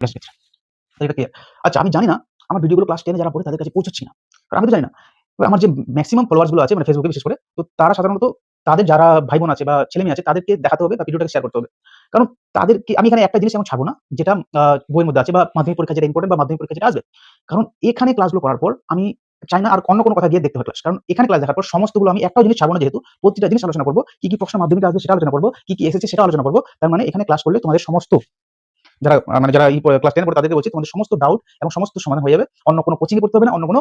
গ্যাসের ক্ষেত্রে। তো এটা ক্লিয়ার। আচ্ছা, আমি জানি না আমার ভিডিওগুলো ক্লাস 10 এ যারা পড়ে তাদের কাছে পৌঁছাচ্ছে না। কারণ আমি তো জানি না। আমার যে ম্যাক্সিমাম ফলোয়ার্স গুলো আছে মানে ফেসবুকে বিশেষ করে, তো তারা সাধারণত তাদের যারা ভাই-বোন আছে বা ছেলে-মেয়ে আছে তাদেরকে দেখাতে হবে বা ভিডিওটাকে শেয়ার করতে হবে। কারণ তাদেরকে আমি এখানে একটা জিনিস এমন ছাড়বো না যেটা বইয়ের মধ্যে আছে বা মাধ্যমিক পরীক্ষা যেটা ইম্পোর্টেন্ট বা মাধ্যমিক পরীক্ষা যেটা আসবে। কারণ এখানে ক্লাসগুলো করার পর আমি চাই না আর অন্য কোনো কথা গিয়ে দেখতে হয় ক্লাস। কারণ এখানে ক্লাস দেখার পর সমস্তগুলো আমি একটাও জিনিস ছাড়বো না, যেহেতু প্রতিটা জিনিস আলোচনা করব। কি প্রশ্ন মাধ্যমিকে আসবে সেটা আলোচনা করব, কি এসেছে সেটা আলোচনা করব। তার মানে এখানে ক্লাস করলে তোমাদের সমস্ত যারা ক্লাস 10 এ পড়ে তাদেরকে বলছি তোমাদের সমস্ত ডাউট এবং সমস্ত সমাধান হয়ে যাবে। অন্য কোনো কোচিং এ পড়তে হবে না, অন্য কোনো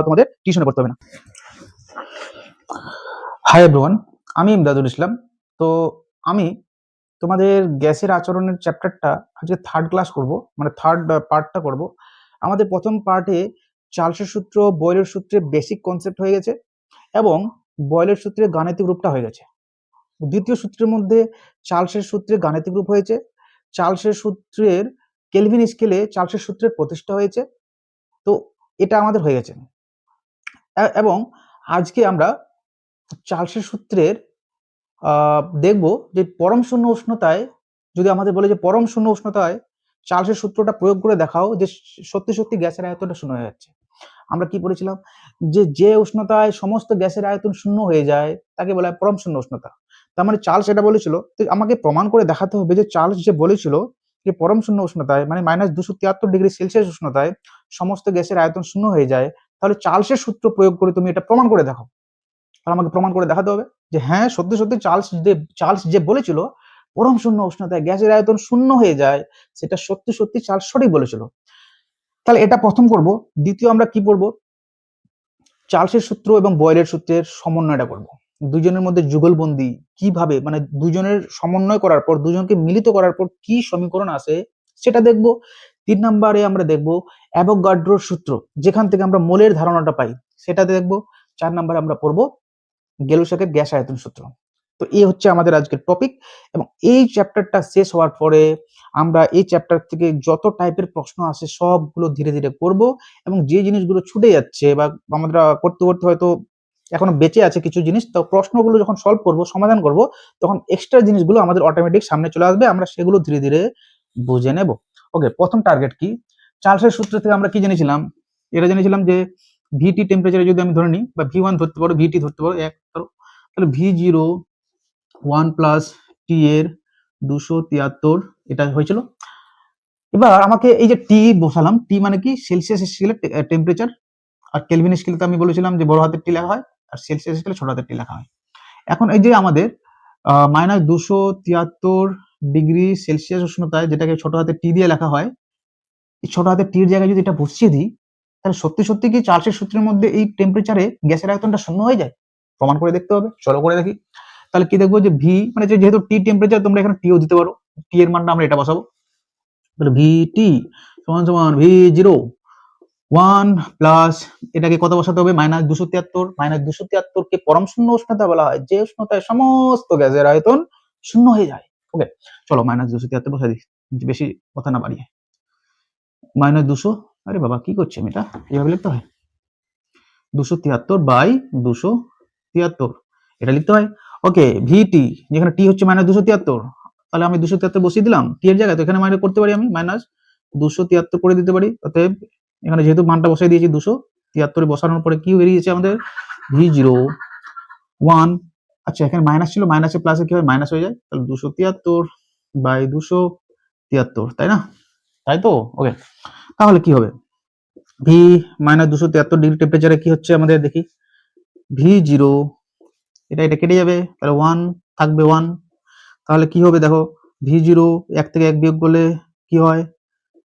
তোমাদের টিউশনে পড়তে হবে না। হাই এভরিওয়ান, আমি ইমদাদুল ইসলাম। তো আমি তোমাদের গ্যাসের আচরণের চ্যাপ্টারটা আজকে থার্ড ক্লাস করব, মানে থার্ড পার্টটা করব। আমাদের প্রথম পার্টে চার্লসের সূত্র, বয়লের সূত্রে বেসিক কনসেপ্ট হয়ে গেছে এবং বয়লের সূত্রে গাণিতিক রূপটা হয়ে গেছে। দ্বিতীয় সূত্রের মধ্যে চার্লসের সূত্রে গাণিতিক রূপ হয়েছে। চার্লসের সূত্রের কেলভিন স্কেলে চার্লসের সূত্রের প্রতিষ্ঠা হয়েছে। তো এটা আমাদের হয়ে গেছে এবং আজকে আমরা চার্লসের সূত্রের দেখব যে পরম শূন্য উষ্ণতায়, যদি আমাদের বলে যে পরম শূন্য উষ্ণতায় চার্লসের সূত্রটা প্রয়োগ করে দেখাও যে সত্যি সত্যি গ্যাসের আয়তনটা শূন্য হয়ে যাচ্ছে। আমরা কি পড়েছিলাম যে উষ্ণতায় সমস্ত গ্যাসের আয়তন শূন্য হয়ে যায় তাকে বলা হয় পরম শূন্য উষ্ণতা। তার মানে চার্লস এটা বলেছিল, তো আমাকে প্রমাণ করে দেখাতে হবে যে চার্লস যে বলেছিল যে পরম শূন্য উষ্ণতায় মানে -273 ডিগ্রি সেলসিয়াস উষ্ণতায় সমস্ত গ্যাসের আয়তন শূন্য হয়ে যায়, তাহলে চার্লসের সূত্র প্রয়োগ করে তুমি এটা প্রমাণ করে দেখাও। তাহলে আমাকে প্রমাণ করে দেখাতে হবে যে হ্যাঁ সত্যি সত্যি চার্লস যে বলেছিল পরম শূন্য উষ্ণতায় গ্যাসের আয়তন শূন্য হয়ে যায়, সেটা সত্যি সত্যি চার্লস সঠিক বলেছিল। তাহলে এটা প্রথম করব। দ্বিতীয় আমরা কি পড়বো, চার্লসের সূত্র এবং বয়লের সূত্রের সমন্বয়টা করব। দুজনের মধ্যে যুগলবন্দি কিভাবে, মানে দুজনের সমন্বয় করার পর দুজনকে মিলিত করার পর কি সমীকরণ আসে সেটা দেখব। 3 নম্বরে আমরা দেখব অ্যাভোগাড্রোর সূত্র, যেখান থেকে আমরা মোলের ধারণাটা পাই সেটা দেখব। 4 নম্বরে আমরা পড়ব গেলুসাকের গ্যাস আয়তন সূত্র। তো এই হচ্ছে আমাদের আজকের টপিক এবং এই চ্যাপ্টারটা শেষ হওয়ার পরে আমরা এই চ্যাপ্টার থেকে যত টাইপের প্রশ্ন আসে সবগুলো ধীরে ধীরে করব এবং যে জিনিসগুলো ছুটে যাচ্ছে বা আমরা করতে করতে হয়তো এখনো বেঁচে আছে কিছু জিনিস, তো প্রশ্নগুলো যখন সলভ করব, সমাধান করব, তখন এক্সট্রা জিনিসগুলো আমাদের অটোমেটিক সামনে চলে আসবে, আমরা সেগুলো ধীরে ধীরে বুঝে নেব। ওকে, প্রথম টার্গেট কি, চার্লসের সূত্র থেকে আমরা কি জেনেছিলাম, এটা জেনেছিলাম যে ভিটি টেম্পারেচারে যদি আমি ধরে নিই বা ভি1 ধরতে পারো, ভিটি ধরতে পারো এক, তাহলে ভি0 1 প্লাস টি এর 273 এটা হয়েছিল। এবার আমাকে এই যে টি বসালাম, টি মানে কি সেলসিয়াস স্কেলে টেম্পারেচার, আর কেলভিন স্কেলে আমি বলেছিলাম যে বড় হাতের টি লেখা হয় আর সেলসিয়াস স্কেলে ছোট হাতের টি লেখা হয়। এখন এই যে আমাদের -273 ডিগ্রি সেলসিয়াস উষ্ণতায় যেটাকে ছোট হাতের টি দিয়ে লেখা হয়, এই ছোট হাতের টির জায়গায় যদি এটা বসিয়ে দিই, তাহলে সত্যি সত্যি কি চার্লসের সূত্রের মধ্যে এই টেম্পারেচারে গ্যাসের আয়তনটা শূন্য হয়ে যায়? প্রমাণ করে দেখতে হবে, চলো করে দেখি। তাহলে কি দেখবো যে ভি মানে যেহেতু টি টেম্পারেচার, তোমরা এখানে টিও দিতে পারো, টি এর মানটা আমরা এটা বসাবো। তাহলে ভি টি সমান সমান ভি0 1 প্লাস এটাকে কত বসাতে হবে, -273। -273 কে পরম শূন্য উষ্ণতা বলা হয়, যে উষ্ণতায় সমস্ত গ্যাসের আয়তন শূন্য হয়ে যায়। ওকে, চলো -273 বসাই দিই, বেশি কথা না বাড়িয়ে। -200, আরে বাবা কি করছি আমি, এটা এইভাবে লিখতে হয়, 273/273 এটা লিখতে হয়। ওকে, ভিটি যেখানে টি হচ্ছে -273, তাহলে আমি 273 বসিয়ে দিলাম টি এর জায়গায়, তো এখানে মাইনাস করতে পারি, আমি -273 করে দিতে পারি। অতএব এখানে যেহেতু মানটা বসাই দিয়েছি 273 বসানোর পরে কি বেরিয়েছে আমাদের, ভি0 1, আচ্ছা এখানে মাইনাস ছিল, মাইনাসে প্লাসে কি হয়, মাইনাস হয়ে যায়, তাহলে 273/273, তাই না, তাই তো। ওকে, তাহলে কি হবে, ভি -273 ডিগ্রি টেম্পারেচারে কি হচ্ছে আমাদের দেখি, ভি0 এটা কেটে যাবে, তাহলে 1 থাকবে 1, তাহলে কি হবে দেখো, ভি0 1 থেকে 1 বিয়োগ করলে কি হয়,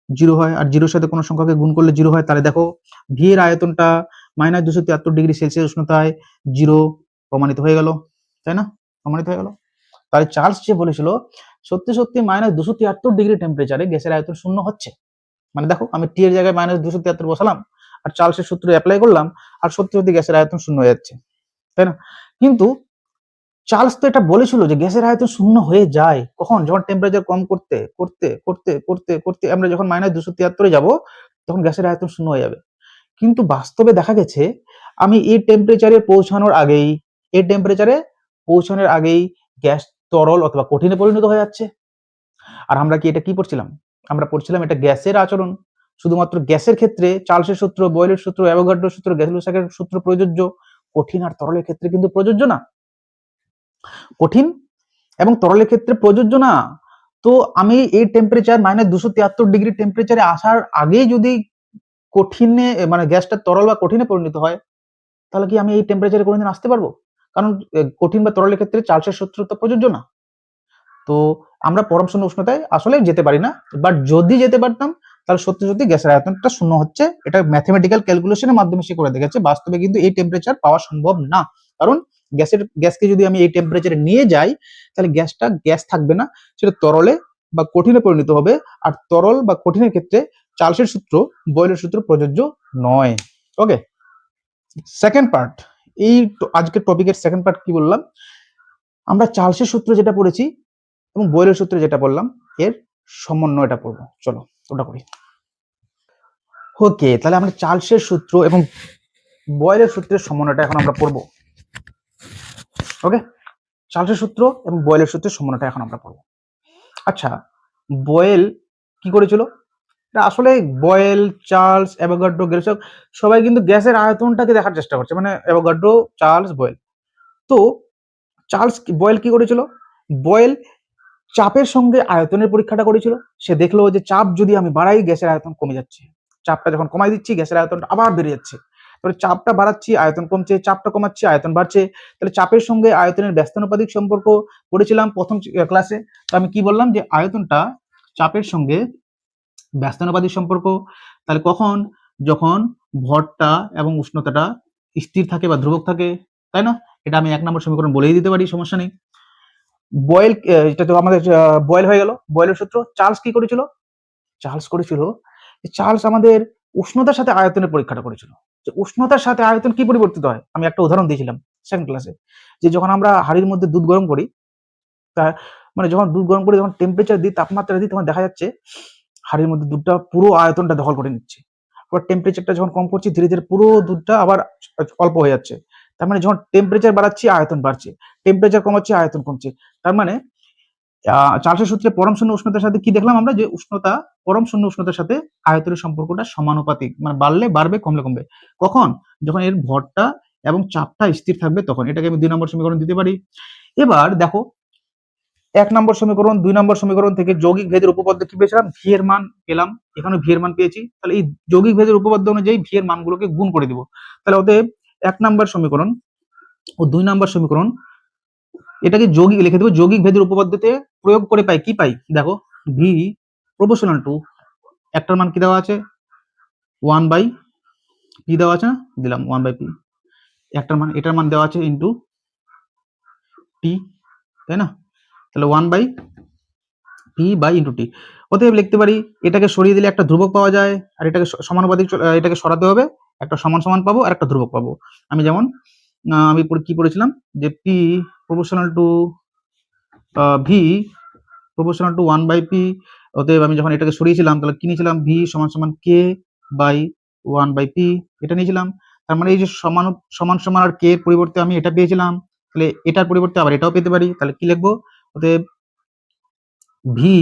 0 হয়, আর 0 এর সাথে কোনো সংখ্যাকে গুণ করলে 0 হয়, তাহলে দেখো ভি এর আয়তনটা -273 ডিগ্রি সেলসিয়াস উষ্ণতায় 0 প্রমাণিত হয়ে গেল, তাই না, প্রমাণিত হয়ে গেল। তাহলে চার্লস যে বলেছিল সত্যি সত্যি -273 ডিগ্রি টেম্পারেচারে গ্যাসের আয়তন শূন্য হচ্ছে, মানে দেখো আমি টি এর জায়গায় -273 বসালাম আর চার্লসের সূত্র অ্যাপ্লাই করলাম আর সত্যি সত্যি গ্যাসের আয়তন শূন্য হয়ে যাচ্ছে, তাই না। কিন্তু চার্লস তো এটা বলেছিল যে গ্যাসের আয়তন শূন্য হয়ে যায় কখন, যখন টেম্পারেচার কম করতে করতে করতে করতে করতে আমরা যখন -273 যাব তখন গ্যাসের আয়তন শূন্য হয়ে যাবে। কিন্তু বাস্তবে দেখা গেছে আমি এই টেম্পারেচারে পৌঁছানোর আগেই গ্যাস তরল অথবা কঠিনে পরিণত হয়ে যাচ্ছে। আর আমরা কি এটা কি পড়ছিলাম, আমরা পড়ছিলাম এটা গ্যাসের আচরণ। শুধুমাত্র গ্যাসের ক্ষেত্রে চার্লসের সূত্র, বয়েলের সূত্র, অ্যাভোগাড্রোর সূত্র, গ্যাস-লুসাকের সূত্র প্রযোজ্য, কঠিন আর তরলের ক্ষেত্রে কিন্তু প্রযোজ্য না। কঠিন এবং তরলের ক্ষেত্রে প্রযোজ্য না। তো আমি এই টেম্পারেচার -273 ডিগ্রি টেম্পারেচারে আসার আগেই যদি কঠিনে মানে গ্যাসটা তরল বা কঠিনে পরিণত হয়, তাহলে কি আমি এই টেম্পারেচারে কোনোদিন আসতে পারবো? কারণ কঠিন বা তরলের ক্ষেত্রে চার্লসের সূত্র তো প্রযোজ্য না। তো আমরা পরম শূন্য উষ্ণতায় আসলে যেতে পারি না, বাট যদি যেতে পারতাম তাহলে সত্যি সত্যি গ্যাসের আয়তনটা শূন্য হচ্ছে। এটা ম্যাথমেটিক্যাল ক্যালকুলেশনের মাধ্যমে সে করে দেখেছে। বাস্তবে কিন্তু এই টেম্পারেচার পাওয়া সম্ভব না, কারণ গ্যাসকে যদি আমি এই টেম্পারেচারে নিয়ে যাই, তাহলে গ্যাসটা গ্যাস থাকবে না, সেটা তরলে বা কঠিনে পরিণত হবে। আর তরল বা কঠিনের ক্ষেত্রে চার্লসের সূত্র, বয়েলের সূত্র প্রযোজ্য নয়। ওকে, সেকেন্ড পার্ট, এই আজকের টপিকের সেকেন্ড পার্ট কি বললাম, আমরা চার্লসের সূত্র যেটা পড়েছি এবং বয়েলের সূত্রে যেটা বললাম, এর সমন্বয়টা পড়বো। চলো ওটা করি। ওকে, তাহলে আমরা চার্লসের সূত্র এবং বয়েলের সূত্রের সমন্বয়টা এখন আমরা পড়বো। ওকে, চার্লসের সূত্র এবং বয়েলের সূত্রের সমন্বয়টা এখন আমরা পড়বো। আচ্ছা, বয়েল কি করেছিল? আসলে বয়েল, চার্লস, অ্যাভোগাড্রো, গেলসক সবাই কিন্তু গ্যাসের আয়তনটাকে দেখার চেষ্টা করছে, মানে অ্যাভোগাড্রো, চার্লস, বয়েল। তো বয়েল কি করেছিল? বয়েল চাপের সঙ্গে আয়তনের পরীক্ষাটা করেছিল। সে দেখলো যে চাপ যদি আমি বাড়াই, গ্যাসের আয়তন কমে যাচ্ছে। চাপটা যখন কমাই দিচ্ছি, গ্যাসের আয়তনটা আবার বেড়ে যাচ্ছে। তাহলে চাপটা বাড়াচ্ছি, আয়তন কমছে, চাপটা কমাচ্ছি, আয়তন বাড়ছে। তাহলে চাপের সঙ্গে আয়তনের ব্যস্তানুপাতিক সম্পর্ক পড়েছিলাম প্রথম ক্লাসে। তো আমি কি বললাম যে আয়তনটা চাপের সঙ্গে ব্যস্তানুপাতিক সম্পর্ক। তাহলে কখন? যখন ভরটা এবং উষ্ণতাটা স্থির থাকে বা ধ্রুবক থাকে, তাই না? এটা আমি 1 নম্বর সমীকরণ বলেই দিতে পারি, সমস্যা নেই। বয়েল, এটা তো আমাদের বয়েল হয়ে গেল। বয়েলের সূত্র। চার্লস কি করেছিল? চার্লস আমাদের উষ্ণতার সাথে আয়তনের পরীক্ষাটা করেছিল। যে উষ্ণতার সাথে আয়তন কি পরিবর্তিত হয়, আমি একটা উদাহরণ দিয়েছিলাম সেকেন্ড ক্লাসে, যে যখন আমরা হাঁড়ির মধ্যে দুধ গরম করি, তা মানে যখন দুধ গরম করে যখন টেম্পারেচার দিই, তাপমাত্রা দিই, তখন দেখা যাচ্ছে হাঁড়ির মধ্যে দুধটা পুরো আয়তনটা দখল করে নিচ্ছে। আবার টেম্পারেচারটা যখন কম করছি, ধীরে ধীরে পুরো দুধটা আবার অল্প হয়ে যাচ্ছে। তার মানে যখন টেম্পারেচার বাড়াচ্ছি, আয়তন বাড়ছে, টেম্পারেচার কমাচ্ছি, আয়তন কমছে। তার মানে চার্লসের সূত্রে পরম শূন্য উষ্ণতার সাথে কি দেখলাম আমরা, যে উষ্ণতা পরম শূন্য উষ্ণতার সাথে আয়তনের সম্পর্কটা সমানুপাতিক, মানে বাড়লে বাড়বে, কমলে কমবে। কখন? যখন এর ভরটা এবং চাপটা স্থির থাকবে, তখন। এটাকে আমি 2 নম্বর সমীকরণ দিতে পারি। এবার দেখো, 1 নম্বর সমীকরণ, 2 নম্বর সমীকরণ থেকে যৌগিক ভেদের উপপাদ্য কি পেয়েছিলাম? ভি এর মান পেলাম, এখানে ভি এর মান পেয়েছি। তাহলে এই যৌগিক ভেদের উপপাদ্য অনুযায়ী ভি এর মানগুলোকে গুণ করে দিব। তাহলে অতএব 1 নম্বর সমীকরণ ও 2 নম্বর সমীকরণ এটাকে যৌগিক লিখে দেবো। যৌগিক ভেদের উপপাদ্যতে প্রয়োগ করে পাই কি পাই? দেখো, ভি প্রপোর্শনাল টু, একটার মান কি দেওয়া আছে? 1/p দেওয়া আছে না? দিলাম 1/p। একটার মান, এটার মান দেওয়া আছে ইনটু টি, তাই না? তাহলে 1/p/t। অতএব লিখতে পারি, এটাকে সরিয়ে দিলে একটা ধ্রুবক পাওয়া যায়, আর এটাকে সমানুপাতিক, এটাকে সরাতে হবে, একটা সমান সমান পাবো আর একটা ধ্রুবক পাবো। আমি যেমন আমি কি পড়েছিলাম, যে p proportional to V proportional to 1/p। অতএব আমি যখন এটাকে সরিয়েছিলাম, তাহলে কি নিয়েছিলাম? ভি সমান সমান কে বাই 1/p, এটা নিয়েছিলাম। তার মানে এই যে সমান সমান সমান আর কে এর পরিবর্তে আমি এটা পেয়েছিলাম, তাহলে এটার পরিবর্তে আবার এটাও পেতে পারি। তাহলে কি লিখবো? অতএব ভি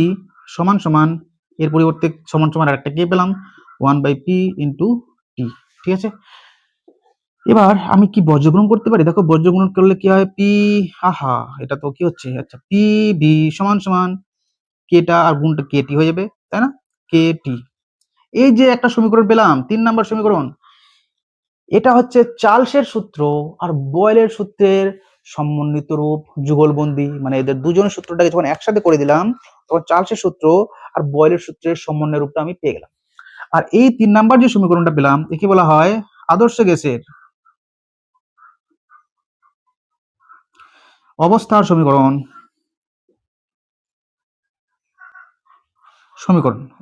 সমান সমান, এর পরিবর্তে সমান সমান আর একটা কে পেলাম, 1/p ইন্টু টি। ঠিক আছে, এবার আমি কি বর্জগ্রহণ করতে পারি? দেখো, বর্জগ্রহণ করলে কি হয়? পি, আহা এটা তো কি হচ্ছে, আচ্ছা, পি ভি সমান সমান কেটা আর গুণটা কেটি হয়ে যাবে, তাই না? কেটি। এই যে একটা সমীকরণ পেলাম, 3 নম্বর সমীকরণ, এটা হচ্ছে চার্লসের সূত্র আর বয়েলের সূত্রের সমন্বিত রূপ, যুগলবন্দি। মানে এদের দুজনের সূত্রটাকে যখন একসাথে করে দিলাম, তখন চার্লসের সূত্র আর বয়েলের সূত্রের সমন্বয় রূপটা আমি পেয়ে গেলাম। আর এই 3 নাম্বার যে সমীকরণটা পেলাম, একে বলা হয় আদর্শ গ্যাসের অবস্থার সমীকরণ।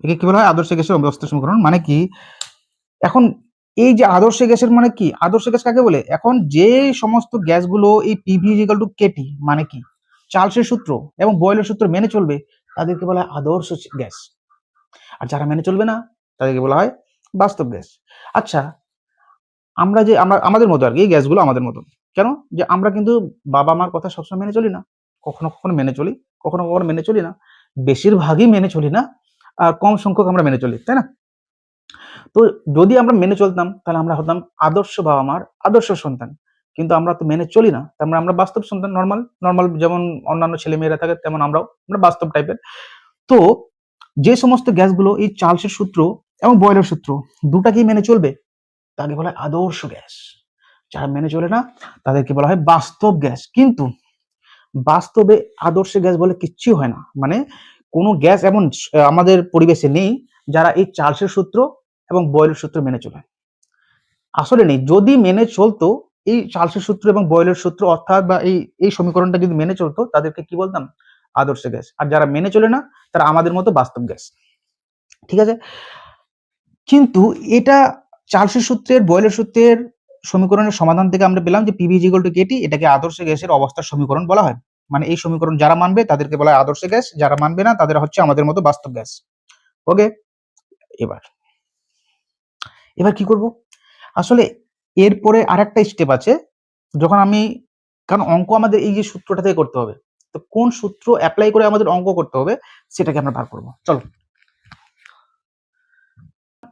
একে কি বলা হয়? আদর্শ গ্যাসের অবস্থার সমীকরণ। মানে কি? এখন এই যে আদর্শ গ্যাসের মানে কি? আদর্শ গ্যাস কাকে বলে? এখন যে সমস্ত গ্যাসগুলো এই পিভি ইকুয়াল টু কেটি, মানে কি চার্লসের সূত্র এবং বয়েলের সূত্র মেনে চলবে, তাদেরকে বলা হয় আদর্শ গ্যাস। আর যারা মেনে চলবে না, তাদেরকে বলা হয় বাস্তব গ্যাস। আচ্ছা, আমরা আমাদের মতো আর কি, এই গ্যাসগুলো আমাদের মতো কেন? যে আমরা কিন্তু বাবা মার কথা সবসময় মেনে চলি না, কখনো কখনো মেনে চলি, কখনো কখনো মেনে চলি না, বেশিরভাগই মেনে চলি না। আর কম সংখ্যক আমরা মেনে চলি, তাই না? তো যদি আমরা মেনে চলতাম তাহলে আমরা হতাম আদর্শ বাবা মার আদর্শ সন্তান, কিন্তু আমরা তো মেনে চলি না, তার মানে আমরা বাস্তব সন্তান, নর্মাল নর্মাল যেমন অন্যান্য ছেলে মেয়েরা থাকে তেমন আমরা বাস্তব টাইপের। তো যে সমস্ত গ্যাসগুলো এই চার্লসের সূত্র এবং বয়েলের সূত্র দুটাকেই মেনে চলবে তাকে বলা হয় আদর্শ গ্যাস। যারা মেনে চলে না তাদেরকে বলা হয় বাস্তব গ্যাস। কিন্তু বাস্তবে আদর্শ গ্যাস বলে কিচ্ছু হয় না, মানে কোনো গ্যাস এমন আমাদের পরিবেশে নেই যারা এই চার্লসের সূত্র এবং বয়েলের সূত্র মেনে চলে। আসলে নেই। যদি মেনে চলতো এই চার্লসের সূত্র এবং বয়েলের সূত্র, অর্থাৎ বা এই সমীকরণটা যদি মেনে চলতো তাদেরকে কি বলতাম? আদর্শ গ্যাস। আর যারা মেনে চলে না তারা আমাদের মতো বাস্তব গ্যাস। ঠিক আছে? কিন্তু এটা চার্লসের সূত্রের বয়েলের সূত্রের সমীকরণের সমাধান থেকে আমরা পেলাম যে পিভি ইকুয়াল টু কেটি, এটাকে আদর্শ গ্যাসের অবস্থার সমীকরণ বলা হয়। মানে এই সমীকরণ যারা মানবে তাদেরকে বলা হয় আদর্শ গ্যাস, যারা মানবে না তাদের হচ্ছে আমাদের মতো বাস্তব গ্যাস। ওকে, এবার এবার কি করব? আসলে এরপরে আরেকটা স্টেপ আছে, যখন আমি, কারণ অঙ্ক আমাদের এই যে সূত্রটা থেকে করতে হবে, তো কোন সূত্র অ্যাপ্লাই করে আমাদের অঙ্ক করতে হবে সেটাকে আমরা বার করব। চলো,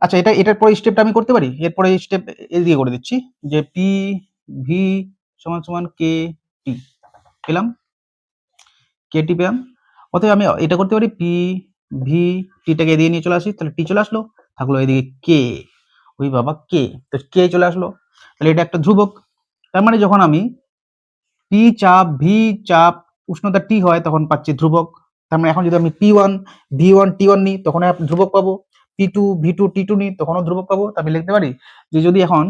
আচ্ছা এটার পরে স্টেপটা আমি করতে পারি। এরপরে স্টেপ এদিকে করে দিচ্ছি যে পি ভি সমান সমান কে টি পেলাম, কে টি পেলাম। অতএব আমি এটা করতে পারি পি ভি টিটাকে এদিকে নিয়ে চলে আসি, তাহলে টি চলে আসলো, থাকলো এদিকে কে, ওই বাবা কে, তো কে চলে আসলো, তাহলে এটা একটা ধ্রুবক। তার মানে যখন আমি পি চাপ ভি চাপ উষ্ণতা টি হয় তখন পাচ্ছি ধ্রুবক। তার মানে এখন যদি আমি P one V one T one নিই তখন ধ্রুবক পাবো, পি টু ভি টু টি টু নিই তখনও ধ্রুবক পাবো। তা আমি লিখতে পারি যে যদি এখন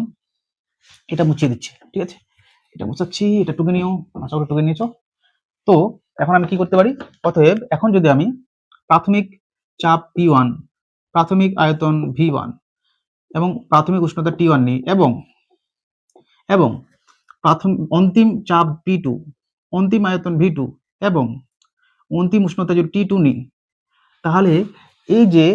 এটা মুছিয়ে দিচ্ছি, ঠিক আছে, এটা মুছাচ্ছি, এটা টুকে নিও, আশা করি টুকে নিয়েছো। তো এখন আমি কি করতে পারি? অতএব এখন যদি আমি প্রাথমিক চাপ পি ওয়ান, প্রাথমিক আয়তন ভি ওয়ান এবং প্রাথমিক উষ্ণতা টি ওয়ান নিই এবং এবং অন্তিম চাপ পি টু, অন্তিম আয়তন ভি টু এবং অন্তিম উষ্ণতা যদি টি টু নিই, তাহলে এই যে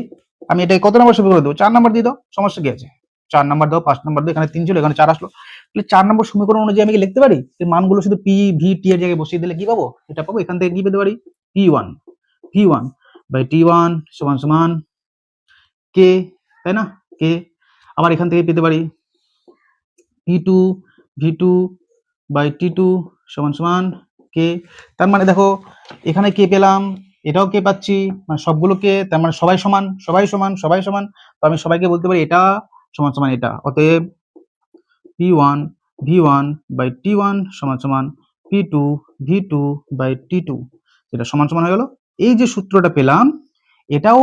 আমি এটাকে কত নম্বর সমীকরণ দেবো? 4 নম্বর দিয়ে দাও, সমস্যা কি আছে? 4 নম্বর দাও, 5 নম্বর দাও, এখানে 3 ছিল এখানে 4 আসলো, তাহলে 4 নম্বর সমীকরণ অনুযায়ী আমি কি লিখতে পারি? এই মানগুলো শুধু পি ভি টি এর জায়গায় বসিয়ে দিলে কি পাবো? এটা পাবো। এখান থেকে কি পেতে পারি? P one by T one সমান সমান কে, তাই না? কে। আবার এখান থেকে পেতে পারি P two V two by T two সমান সমান কে। তার মানে দেখো এখানে কে পেলাম, এটাও কে পাচ্ছি, মানে সবগুলো কে, তার মানে সবাই সমান সবাই সমান সবাই সমান। তো আমি সবাইকে বলতে পারি এটা সমান সমান এটা। অতএব P one V one by T one সমান সমান P two V two by T two, যেটা সমান সমান হয়ে গেল। এই যে সূত্রটা পেলাম এটাও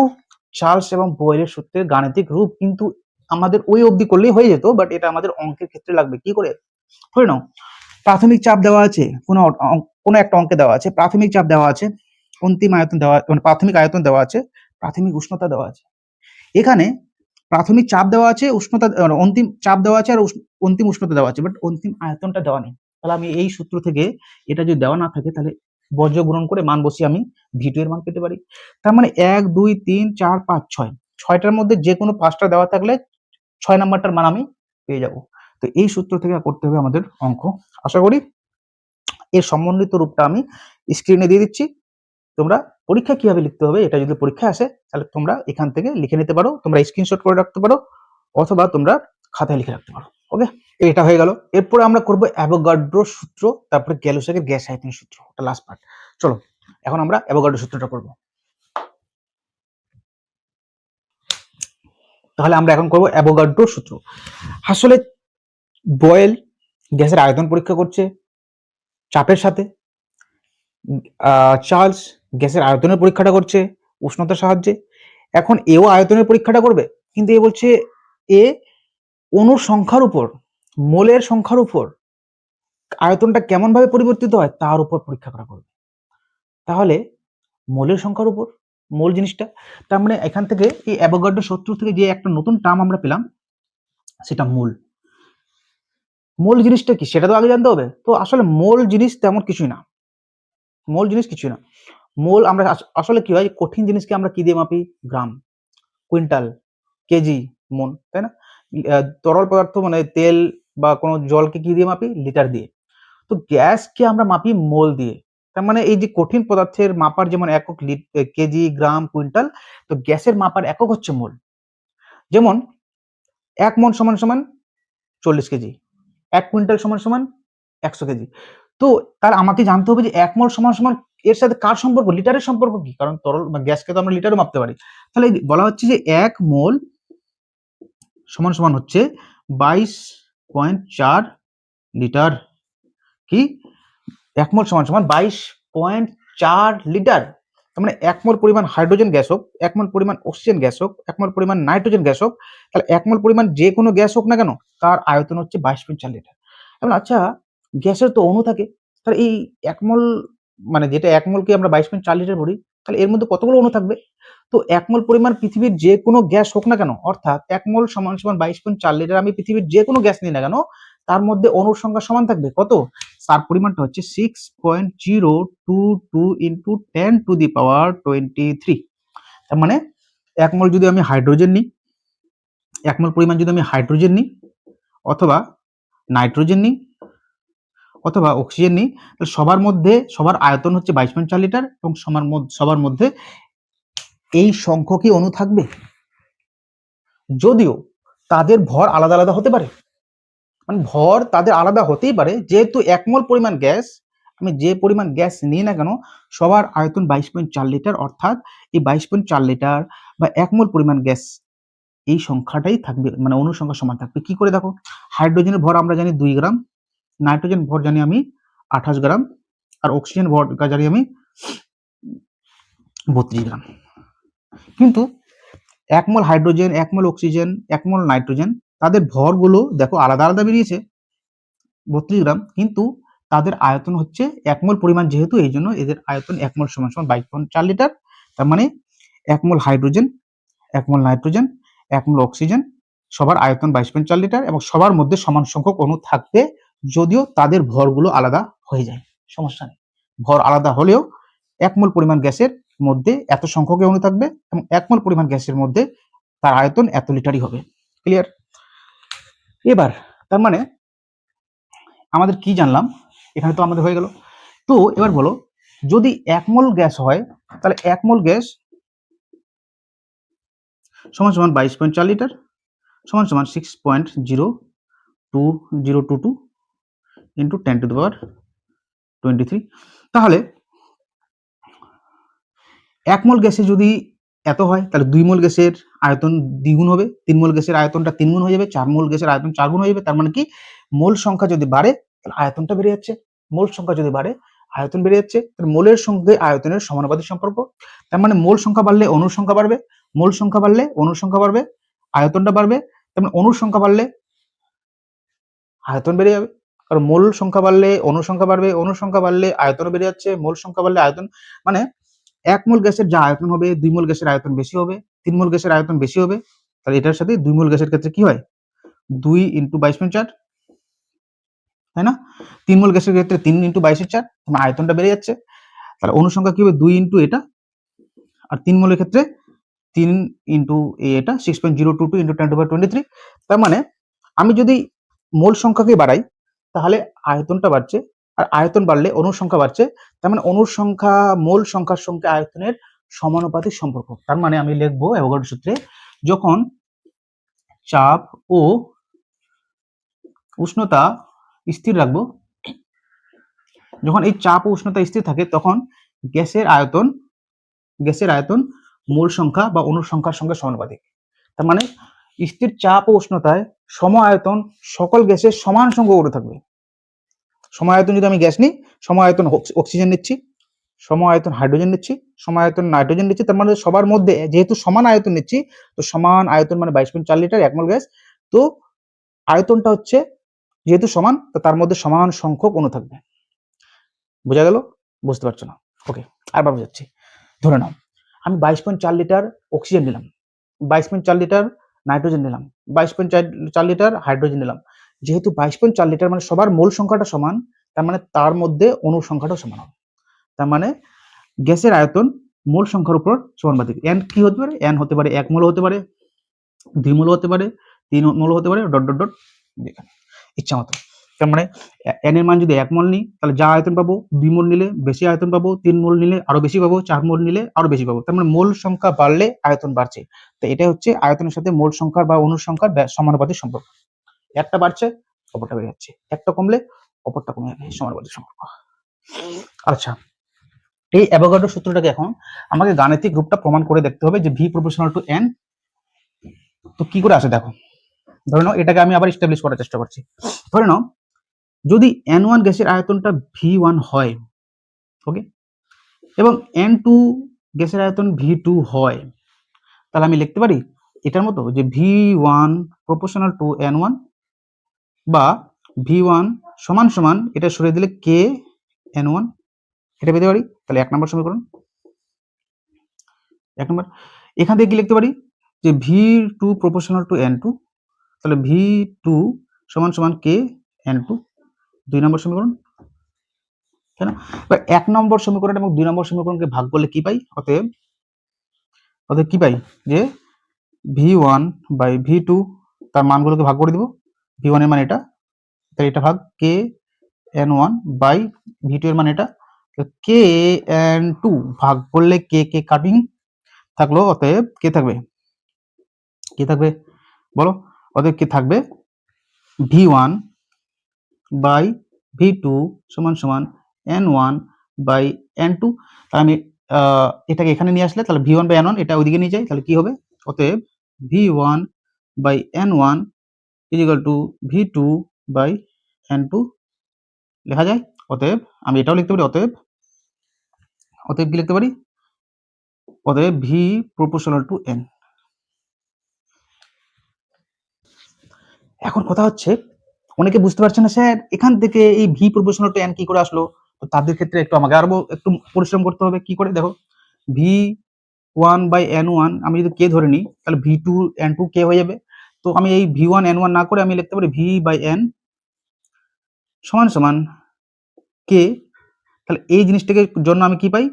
চার্লস এবং বয়েলের সূত্রের গাণিতিক রূপ, কিন্তু আমাদের ওই অবধি করলেই হয়ে যেত, বাট এটা আমাদের অঙ্কের ক্ষেত্রে লাগবে। কি করে? ধরে নাও প্রাথমিক চাপ দেওয়া আছে, কোনো একটা অঙ্কে দেওয়া আছে প্রাথমিক চাপ দেওয়া আছে, অন্তিম আয়তন দেওয়া, মানে প্রাথমিক আয়তন দেওয়া আছে, প্রাথমিক উষ্ণতা দেওয়া আছে। এখানে প্রাথমিক চাপ দেওয়া আছে, উষ্ণতা অন্তিম চাপ দেওয়া আছে আর অন্তিম উষ্ণতা দেওয়া আছে, বাট অন্তিম আয়তনটা দেওয়া নেই। তাহলে আমি এই সূত্র থেকে এটা যদি দেওয়া না থাকে তাহলে বর্জ্য গুণন করে মান বসিয়ে আমি ভি2 এর মান পেতে পারি। তার মানে 1 2 3 4 5 6, ছয়টার মধ্যে যে কোনো 5টা দেওয়া থাকলে 6 নাম্বারটার মান আমি পেয়ে যাব। তো এই সূত্র থেকে করতে হবে আমাদের অঙ্ক। আশা করি এর সমন্বিত রূপটা আমি স্ক্রিনে দিয়ে দিচ্ছি। তোমরা পরীক্ষা কিভাবে লিখতে হবে এটা যদি পরীক্ষা আসে তাহলে তোমরা এখান থেকে লিখে নিতে পারো, তোমরা স্ক্রিনশট করে রাখতে পারো অথবা তোমরা খাতায় লিখে রাখতে পারো। ওকে, এটা হয়ে গেল। এরপরে আমরা করব অ্যাভোগাড্রো সূত্র, তারপরে গ্যালোসের গ্যাস আয়তন সূত্র, এটা লাস্ট পার্ট। চলো এখন আমরা অ্যাভোগাড্রো সূত্রটা করব। তাহলে আমরা এখন করব অ্যাভোগাড্রো সূত্র। আসলে বয়েল গ্যাসের আয়তন পরীক্ষা করছে চাপের সাথে, চার্লস গ্যাসের আয়তনের পরীক্ষাটা করছে উষ্ণতার সাহায্যে। এখন এও আয়তনের পরীক্ষাটা করবে, কিন্তু এ বলছে এ অণুর সংখ্যার উপর, মোলের সংখ্যার উপর আয়তনটা কেমন ভাবে পরিবর্তিত হয় তার উপর পরীক্ষা করা করবে। তাহলে মোলের সংখ্যার উপর, মোল জিনিসটা, তার মানে এখান থেকে এই অ্যাভোগাড্রো সূত্র থেকে যে একটা নতুন টার্ম আমরা পেলাম সেটা মোল। মোল জিনিসটা কি সেটা তো আগে জানতে হবে। তো আসলে মোল জিনিস তেমন কিছুই না, মোল জিনিস কিছুই না। মোল আমরা আসলে কি হয়, কঠিন জিনিসকে আমরা কি দিয়ে মাপি? গ্রাম, কুইন্টাল, কেজি, মন, তাই না? তরল পদার্থ মানে তেল বা কোনো জলকে কি দিয়ে মাপি? লিটার দিয়ে। তো গ্যাসকে আমরা মাপি মোল দিয়ে। তার মানে এই যে কঠিন পদার্থের মাপার যেমন একক কেজি, গ্রাম, কুইন্টাল, তো গ্যাসের মাপার একক হচ্ছে মোল। যেমন 1 মন সমান সমান 40 কেজি, 1 কুইন্টাল সমান সমান 100 কেজি। তো তার আমাকে জানতে হবে যে 1 মোল সমান সমান এর সাথে কার সম্পর্ক, লিটারের সম্পর্ক কি, কারণ তরল গ্যাসকে তো আমরা লিটারও মাপতে পারি। তাহলে বলা হচ্ছে যে 1 মোল সমান সমান হচ্ছে 22.4 লিটার। কি 1 মোল সমান সমান 22.4 লিটার। তার মানে 1 মোল পরিমাণ হাইড্রোজেন গ্যাস হোক, 1 মোল পরিমাণ অক্সিজেন গ্যাস হোক, 1 মোল পরিমাণ নাইট্রোজেন গ্যাস হোক, তাহলে 1 মোল পরিমাণ যে কোনো গ্যাস হোক না কেন, তার আয়তন হচ্ছে 22.4 লিটার। এখন আচ্ছা, গ্যাসের তো অণু থাকে, তাহলে এই 1 মোল মানে যেটা 1 মোলকে আমরা 22.4 লিটার বলি, তাহলে এর মধ্যে কতগুলো অণু থাকবে? তো 1 মোল পরিমাণ পৃথিবীর যে কোনো গ্যাস হোক না কেন, অর্থাৎ 1 মোল সমান সমান 22.4 লিটার, আমি পৃথিবীর যে কোনো গ্যাস নিই না কেন, তার মধ্যে অণুর সংখ্যা সমান থাকবে কত? তার পরিমাণটা হচ্ছে 6.022 ইন্টু 10 টু দি পাওয়ার 23। তার মানে 1 মোল যদি আমি হাইড্রোজেন নিই, 1 মোল পরিমাণ যদি আমি হাইড্রোজেন নিই অথবা নাইট্রোজেন নিই অথবা অক্সিজেন নিই, তাহলে সবার আয়তন হচ্ছে 22.4 লিটার এবং সবার মধ্যে এই সংখ্যকই অণু থাকবে, যদিও তাদের ভর আলাদা আলাদা হতে পারে। মানে ভর তাদের আলাদা হতেই পারে, যেহেতু 1 মোল পরিমাণ গ্যাস, আমি যে পরিমাণ গ্যাস নিই না কেন, সবার আয়তন 22.4 লিটার, অর্থাৎ এই 22.4 লিটার বা 1 মোল পরিমাণ গ্যাস এই সংখ্যাটাই থাকবে, মানে অণুর সংখ্যা সমান থাকবে। কি করে দেখো, হাইড্রোজেনের ভর আমরা জানি 2 গ্রাম, নাইট্রোজেন ভর জানি আমি 28 গ্রাম, আর অক্সিজেন ভর জানি আমি 32 গ্রাম। কিন্তু 1 মোল হাইড্রোজেন, 1 মোল অক্সিজেন, 1 মোল নাইট্রোজেন, তাদের ভরগুলো দেখো আলাদা আলাদা বেরিয়েছে 32 গ্রাম, কিন্তু তাদের আয়তন হচ্ছে 1 মোল পরিমাণ, যেহেতু এই জন্য এদের আয়তন 1 মোল সমান সমান 22.4 লিটার। তার মানে 1 মোল হাইড্রোজেন, 1 মোল নাইট্রোজেন, 1 মোল অক্সিজেন, সবার আয়তন 22.4 লিটার এবং সবার মধ্যে সমান সংখ্যক অণু থাকবে, যদিও তাদের ভরগুলো আলাদা হয়ে যায়, সমস্যা নেই। ভর আলাদা হলেও 1 মোল পরিমাণ গ্যাসের মধ্যে এত সংখ্যক অণু থাকবে এবং 1 মোল পরিমাণ গ্যাসের মধ্যে তার আয়তন এত লিটারই হবে। ক্লিয়ার? এবার তার মানে আমাদের কি জানলাম, এখানে তো আমাদের হয়ে গেল। তো এবার বলো, যদি 1 মোল গ্যাস হয়, তাহলে 1 মোল গ্যাস সমান সমান 22.4 লিটার সমান সমান 6.02022 ইন্টু 10 টু দি পাওয়ার 23। তাহলে 1 মোল গ্যাসে যদি এত হয়, তাহলে 2 মোল গ্যাসের আয়তন দ্বিগুণ হবে, 3 মোল গ্যাসের আয়তনটা 3 গুণ হয়ে যাবে, 4 মোল গ্যাসের আয়তন 4 গুণ হয়ে যাবে। তার মানে কি, মোল সংখ্যা যদি বাড়ে তাহলে আয়তনটা বেড়ে যাচ্ছে, মোল সংখ্যা যদি বাড়ে আয়তন বেড়ে যাচ্ছে। তাহলে মোলের সঙ্গে আয়তনের সমানুপাতিক সম্পর্ক। তার মানে মোল সংখ্যা বাড়লে অণুর সংখ্যা বাড়বে, মোল সংখ্যা বাড়লে অণুর সংখ্যা বাড়বে, আয়তনটা বাড়বে। তার মানে অণুর সংখ্যা বাড়লে আয়তন বেড়ে যাবে, কারণ মোল সংখ্যা বাড়লে অণুর সংখ্যা বাড়বে, অণুর সংখ্যা বাড়লে আয়তনও বেড়ে যাচ্ছে, মোল সংখ্যা বাড়লে আয়তন, মানে 1 মোল গ্যাসের যা আয়তন হবে, 2 মোল গ্যাসের আয়তন বেশি হবে, 3 মোল গ্যাসের আয়তন বেশি হবে। তাহলে এটার সাথে 2 মোল গ্যাসের ক্ষেত্রে কি হয়, 2 ইন্টু 22.4, তাই না? 3 মোল গ্যাসের ক্ষেত্রে 3 ইন্টু 22.4, মানে আয়তনটা বেড়ে যাচ্ছে। তাহলে অনুসংখ্যা কি হবে, 2 ইন্টু এটা, আর 3 মোলের ক্ষেত্রে 3 ইন্টু এটা 6.022 ইন্টু 10 টু পাওয়ার 23। তার মানে আমি যদি মোল সংখ্যাকে বাড়াই তাহলে আয়তনটা বাড়ছে, আর আয়তন বাড়লে অণুর সংখ্যা বাড়ছে। তার মানে অণুর সংখ্যা মোল সংখ্যার সঙ্গে আয়তনের সমানুপাতিক সম্পর্ক। তার মানে আমি লিখবো অ্যাভোগাড্রো সূত্রে, যখন চাপ ও উষ্ণতা স্থির রাখবো, যখন এই চাপ ও উষ্ণতা স্থির থাকে, তখন গ্যাসের আয়তন মোল সংখ্যা বা অণুর সংখ্যার সঙ্গে সমানুপাতিক। তার মানে স্থির চাপ ও উষ্ণতায় সম আয়তন সকল গ্যাসের সমান সংখ্যক অণু থাকবে। সম আয়তন যদি আমি গ্যাস নিই, সম আয়তন অক্সিজেন নিচ্ছি, সম আয়তন হাইড্রোজেন নিচ্ছি, সম আয়তন নাইট্রোজেন নিচ্ছি, তার মানে সবার মধ্যে যেহেতু সমান আয়তন নিচ্ছি, তো সমান আয়তন মানে 22.4 লিটার 1 মোল গ্যাস, তো আয়তনটা হচ্ছে যেহেতু সমান, তো তার মধ্যে সমান সংখ্যক অণু থাকবে। বোঝা গেল? বুঝতে পারছো না? ওকে, আবার বোঝাচ্ছি। ধরে নাও আমি 22.4 লিটার অক্সিজেন নিলাম, 22.4 লিটার নাইট্রোজেন নিলাম, 22.4 লিটার হাইড্রোজেন নিলাম। যেহেতু 22.4 লিটার মানে সবার মোল সংখ্যাটা সমান, তার মানে তার মধ্যে অণুর সংখ্যাটাও সমান হবে। তার মানে গ্যাসের আয়তন মোল সংখ্যার উপর সমানুপাতিক। এন কি হতে পারে, এন হতে পারে 1 মোল হতে পারে, 2 মোল হতে পারে, 3 মোল হতে পারে, ডট ডট ডট, যেখানে ইচ্ছা মতো। তার মানে n এর মান যদি 1 মোল নিই তাহলে যা আয়তন পাবো 2 মোল নিলে বেশি আয়তন পাবো, 3 মোল নিলে আরো বেশি পাবো, 4 মোল নিলে আরো বেশি পাবো। তার মানে মোল সংখ্যা বাড়লে আয়তন বাড়ছে। তো এটা হচ্ছে আয়তনের সাথে মোল সংখ্যার বা অণুর সংখ্যার সমানুপাতিক সম্পর্ক। একটা বাড়ছে অপরটা বেড়ে যাচ্ছে, একটা কমলে অপরটা কমে যাবে, সমানুপাতিক সম্পর্ক। আচ্ছা, এই অ্যাভোগাড্রো সূত্রটাকে এখন আমাকে গাণিতিক রূপটা প্রমাণ করে দেখতে হবে যে v প্রপোর্শনাল টু n। তো কি করে আসে দেখো, ধরে নাও এটাকে আমি আবার এস্টাবলিশ করার চেষ্টা করছি। ধরে নাও যদি n1 গ্যাসের আয়তনটা v1 হয়, ওকে, এবং n2 গ্যাসের আয়তন v2 হয়, তাহলে আমি লিখতে পারি এটার মতো যে v1 প্রপোর্শনাল টু n1 বা v1 সমান সমান এটা সরিয়ে দিলে k n1, এটা পেতে পারি। তাহলে 1 নম্বর সমীকরণ। 1 নম্বর এখান থেকে কি লিখতে পারি যে v2 প্রপোর্শনাল টু n2, তাহলে v2 সমান সমান k n2, 2 নম্বর সমীকরণ, তাই না? এবার 1 নম্বর সমীকরণ এবং 2 নম্বর সমীকরণকে ভাগ করলে কি পাই? অতএব কি পাই যে v1 বাই v2 তার মানগুলোকে ভাগ করে দিব। v1 এর মান এটা, তাহলে এটা ভাগ k n1 বাই v2 এর মান এটা, k n2 ভাগ করলে k k কাটিং থাকলো, অতএব কে থাকবে, কি থাকবে বলো? অতএব কি থাকবে v1 বাই v2 সমান সমান n1 বাই n2। তাহলে আমি এটাকে এখানে নিয়ে আসলে তাহলে v1 বাই n1 এটা ওইদিকে নিয়ে যাই, তাহলে কি হবে? অতএব v1 by n1 is equal to v2 by n2 লেখা যায়। অতএব আমি এটাও লিখতে পারি, অতএব কি লিখতে পারি? অতএব v প্রপোর্শনাল টু n। এখন কথা হচ্ছে অনেকে বুঝতে পারছে না স্যার এখান থেকে এই v প্রপোর্শনাল টু n কি করে আসলো। তো তাদের ক্ষেত্রে একটু আমাকে আরো একটু পরিশ্রম করতে হবে। কি করে দেখো, v1 বাই n1 আমি যদি k ধরে নিই তাহলে v2 n2 k হয়ে যাবে। তো আমি এই v1 n1 না করে আমি লিখতে পারি v বাই n সমান সমান k। তাহলে এই জিনিসটাকে জন্য আমি কি পাই?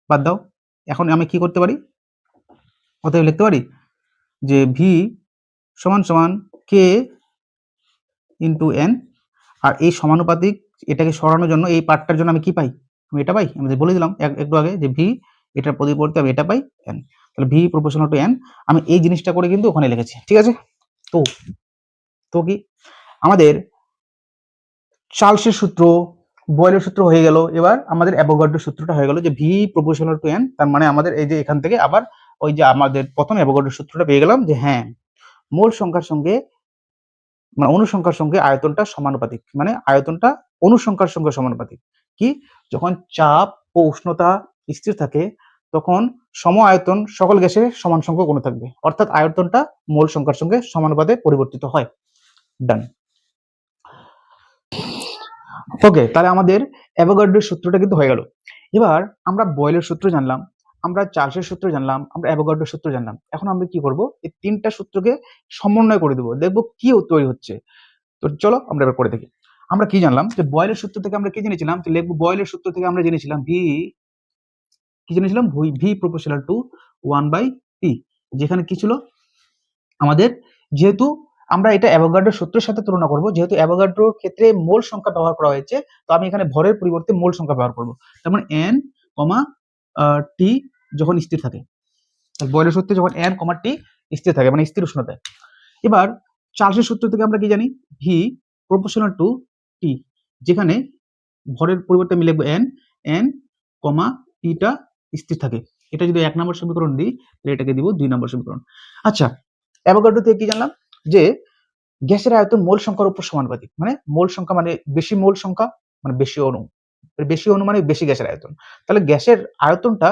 বাদ দাও। এখন আমি কি করতে পারি? অতএব লিখতে পারি যে v সমান সমান k ইন্টু n, আর এই সমানুপাতিক এটাকে সরানোর জন্য এই পার্টটার জন্য আমি কি পাই? আমি এটা পাই। আমি বলে দিলাম একটু আগে যে v এটার পরিবর্তে আমি এটা পাই n। তাহলে v প্রপোর্শনাল টু n আমি এই জিনিসটা করে কিন্তু ওখানে লিখেছি, ঠিক আছে? তো তো কি আমাদের চার্লসের সূত্র, বয়েলের সূত্র হয়ে গেল, এবার আমাদের অ্যাভোগাড্রো সূত্রটা হয়ে গেল যে v প্রপোর্শনাল টু n। তার মানে আমাদের এই যে এখান থেকে আবার ওই যে আমাদের প্রথম অ্যাভোগাড্রো সূত্রটা পেয়ে গেলাম যে হ্যাঁ মোল সংখ্যার সঙ্গে মানে অনুসংখ্যার সঙ্গে আয়তনটা সমানুপাতিক, মানে আয়তনটা অনুসংখ্যার সঙ্গে সমানুপাতিক। কি? যখন চাপ ও উষ্ণতা স্থির থাকে তখন সম আয়তন সকল গ্যাসের সমান সংখ্যক অণু থাকবে, অর্থাৎ আয়তনটা মোল সংখ্যার সঙ্গে সমানুপাতে পরিবর্তিত হয়। ডান। ওকে, তাহলে আমাদের অ্যাভোগাড্রোর সূত্রটা কিন্তু হয়ে গেল। এবার আমরা বয়েলের সূত্র জানলাম, আমরা চার্লসের সূত্র জানলাম, আমরা অ্যাভোগাড্রোর সূত্র জানলাম। এখন আমরা কি করব? এই তিনটা সূত্রকে সমন্বয় করে দেবো, দেখবো কি তৈরি হচ্ছে। তো চলো আমরা এবার করে দেখি। আমরা কি জানলাম যে বয়েলের সূত্র থেকে আমরা কি জেনেছিলাম? তো লিখবো বয়েলের সূত্র থেকে আমরা জেনেছিলাম কি জেনেছিলাম? ভি প্রপোর্শনাল টু 1/p, যেখানে কি ছিল আমাদের, যেহেতু আমরা এটা অ্যাভোগাড্রোর সূত্রের সাথে তুলনা করব, যেহেতু অ্যাভোগাড্রোর ক্ষেত্রে মোল সংখ্যা ব্যবহার করা হয়েছে, তো আমি এখানে ভরের পরিবর্তে মোল সংখ্যা ব্যবহার করব। তার মানে n, t যখন স্থির থাকে, বয়েলের সূত্রে যখন n, t স্থির থাকে মানে স্থির উষ্ণতায়। এবার চার্লসের সূত্র থেকে আমরা কি জানি? ভি প্রপোর্শনাল টু টি, যেখানে ভরের পরিবর্তে আমি লিখবো n, টিটা স্থির থাকে। এটা যদি 1 নম্বর সমীকরণ দিই তাহলে এটাকে দিব 2 নম্বর সমীকরণ। আচ্ছা, অ্যাভোগাড্রো থেকে কি জানলাম? যে গ্যাসের আয়তন মোল সংখ্যার উপর সমানুপাতিক, মানে মোল সংখ্যা মানে বেশি মোল সংখ্যা মানে বেশি অণু, বেশি অণু মানে বেশি গ্যাসের আয়তন। তাহলে গ্যাসের আয়তনটা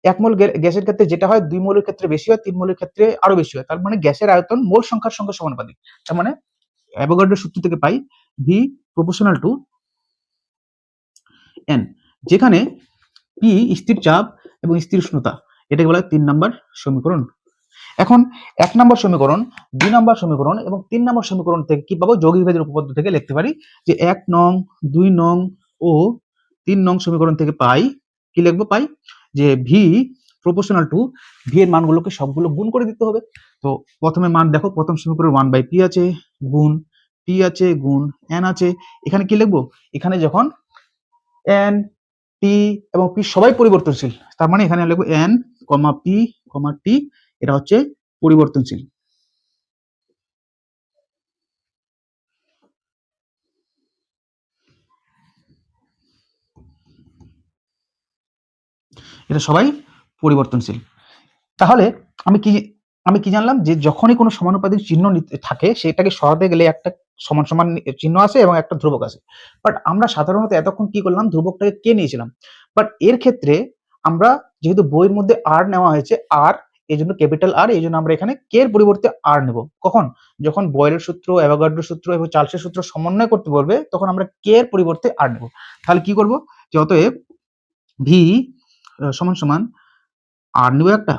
1 মোল গ্যাসের ক্ষেত্রে যেটা হয় 2 মোলের ক্ষেত্রে বেশি হয়, 3 মোলের ক্ষেত্রে আরো বেশি হয়। তার মানে গ্যাসের আয়তন মোল সংখ্যার সঙ্গে সমানুপাতিক। তার মানে অ্যাভোগাড্রোর সূত্র থেকে পাই ভি প্রপোর্শনাল টু n, যেখানে p স্থির চাপ এবং স্থির উষ্ণতা, এটাকে বলা হয় 3 নম্বর সমীকরণ। এখন 1 নম্বর সমীকরণ, 2 নম্বর সমীকরণ এবং 3 নম্বর সমীকরণ থেকে কি পাবো? যৌগিক ভেদের উপপাদ্য থেকে লিখতে পারি যে 1 নং, 2 নং ও 3 নং সমীকরণ থেকে পাই, কি লিখবো? পাই যে ভি প্রপোর্শনাল টু, ভি এর মানগুলোকে সবগুলো গুণ করে দিতে হবে। তো প্রথমে মান দেখো, প্রথম সমীকরণ 1/p আছে, গুণ টি আছে গুণ এন আছে, এখানে কি লিখবো, এখানে যখন এন টি এবং পি সবাই পরিবর্তনশীল, তার মানে এখানে লিখবো এন কমা পি কমা টি, এটা হচ্ছে পরিবর্তনশীল। এটা সবাই পরিবর্তনশীল। তাহলে আমি কি আমি কি জানলাম, যে যখনই কোনো সমানুপাতিক চিহ্ন থাকে সেটাকে সরাতে গেলে একটা সমান সমান চিহ্ন আসে এবং একটা ধ্রুবক আসে। বাট আমরা সাধারণত এতক্ষণ কি করলাম, ধ্রুবকটাকে কে নিয়েছিলাম। বাট এর ক্ষেত্রে আমরা যেহেতু বইয়ের মধ্যে আর নেওয়া হয়েছে আর, এই জন্য ক্যাপিটাল আর, এই জন্য আমরা এখানে কে এর পরিবর্তে আর নেব। কখন, যখন বয়েলের সূত্র, অ্যাভোগাড্রোর সূত্র এবং চার্লসের সূত্র সমন্বয় করতে বলবে, তখন আমরা কে এর পরিবর্তে আর নেব। তাহলে কি করব, যে অতএব ভি সমান সমান আর নেব একটা,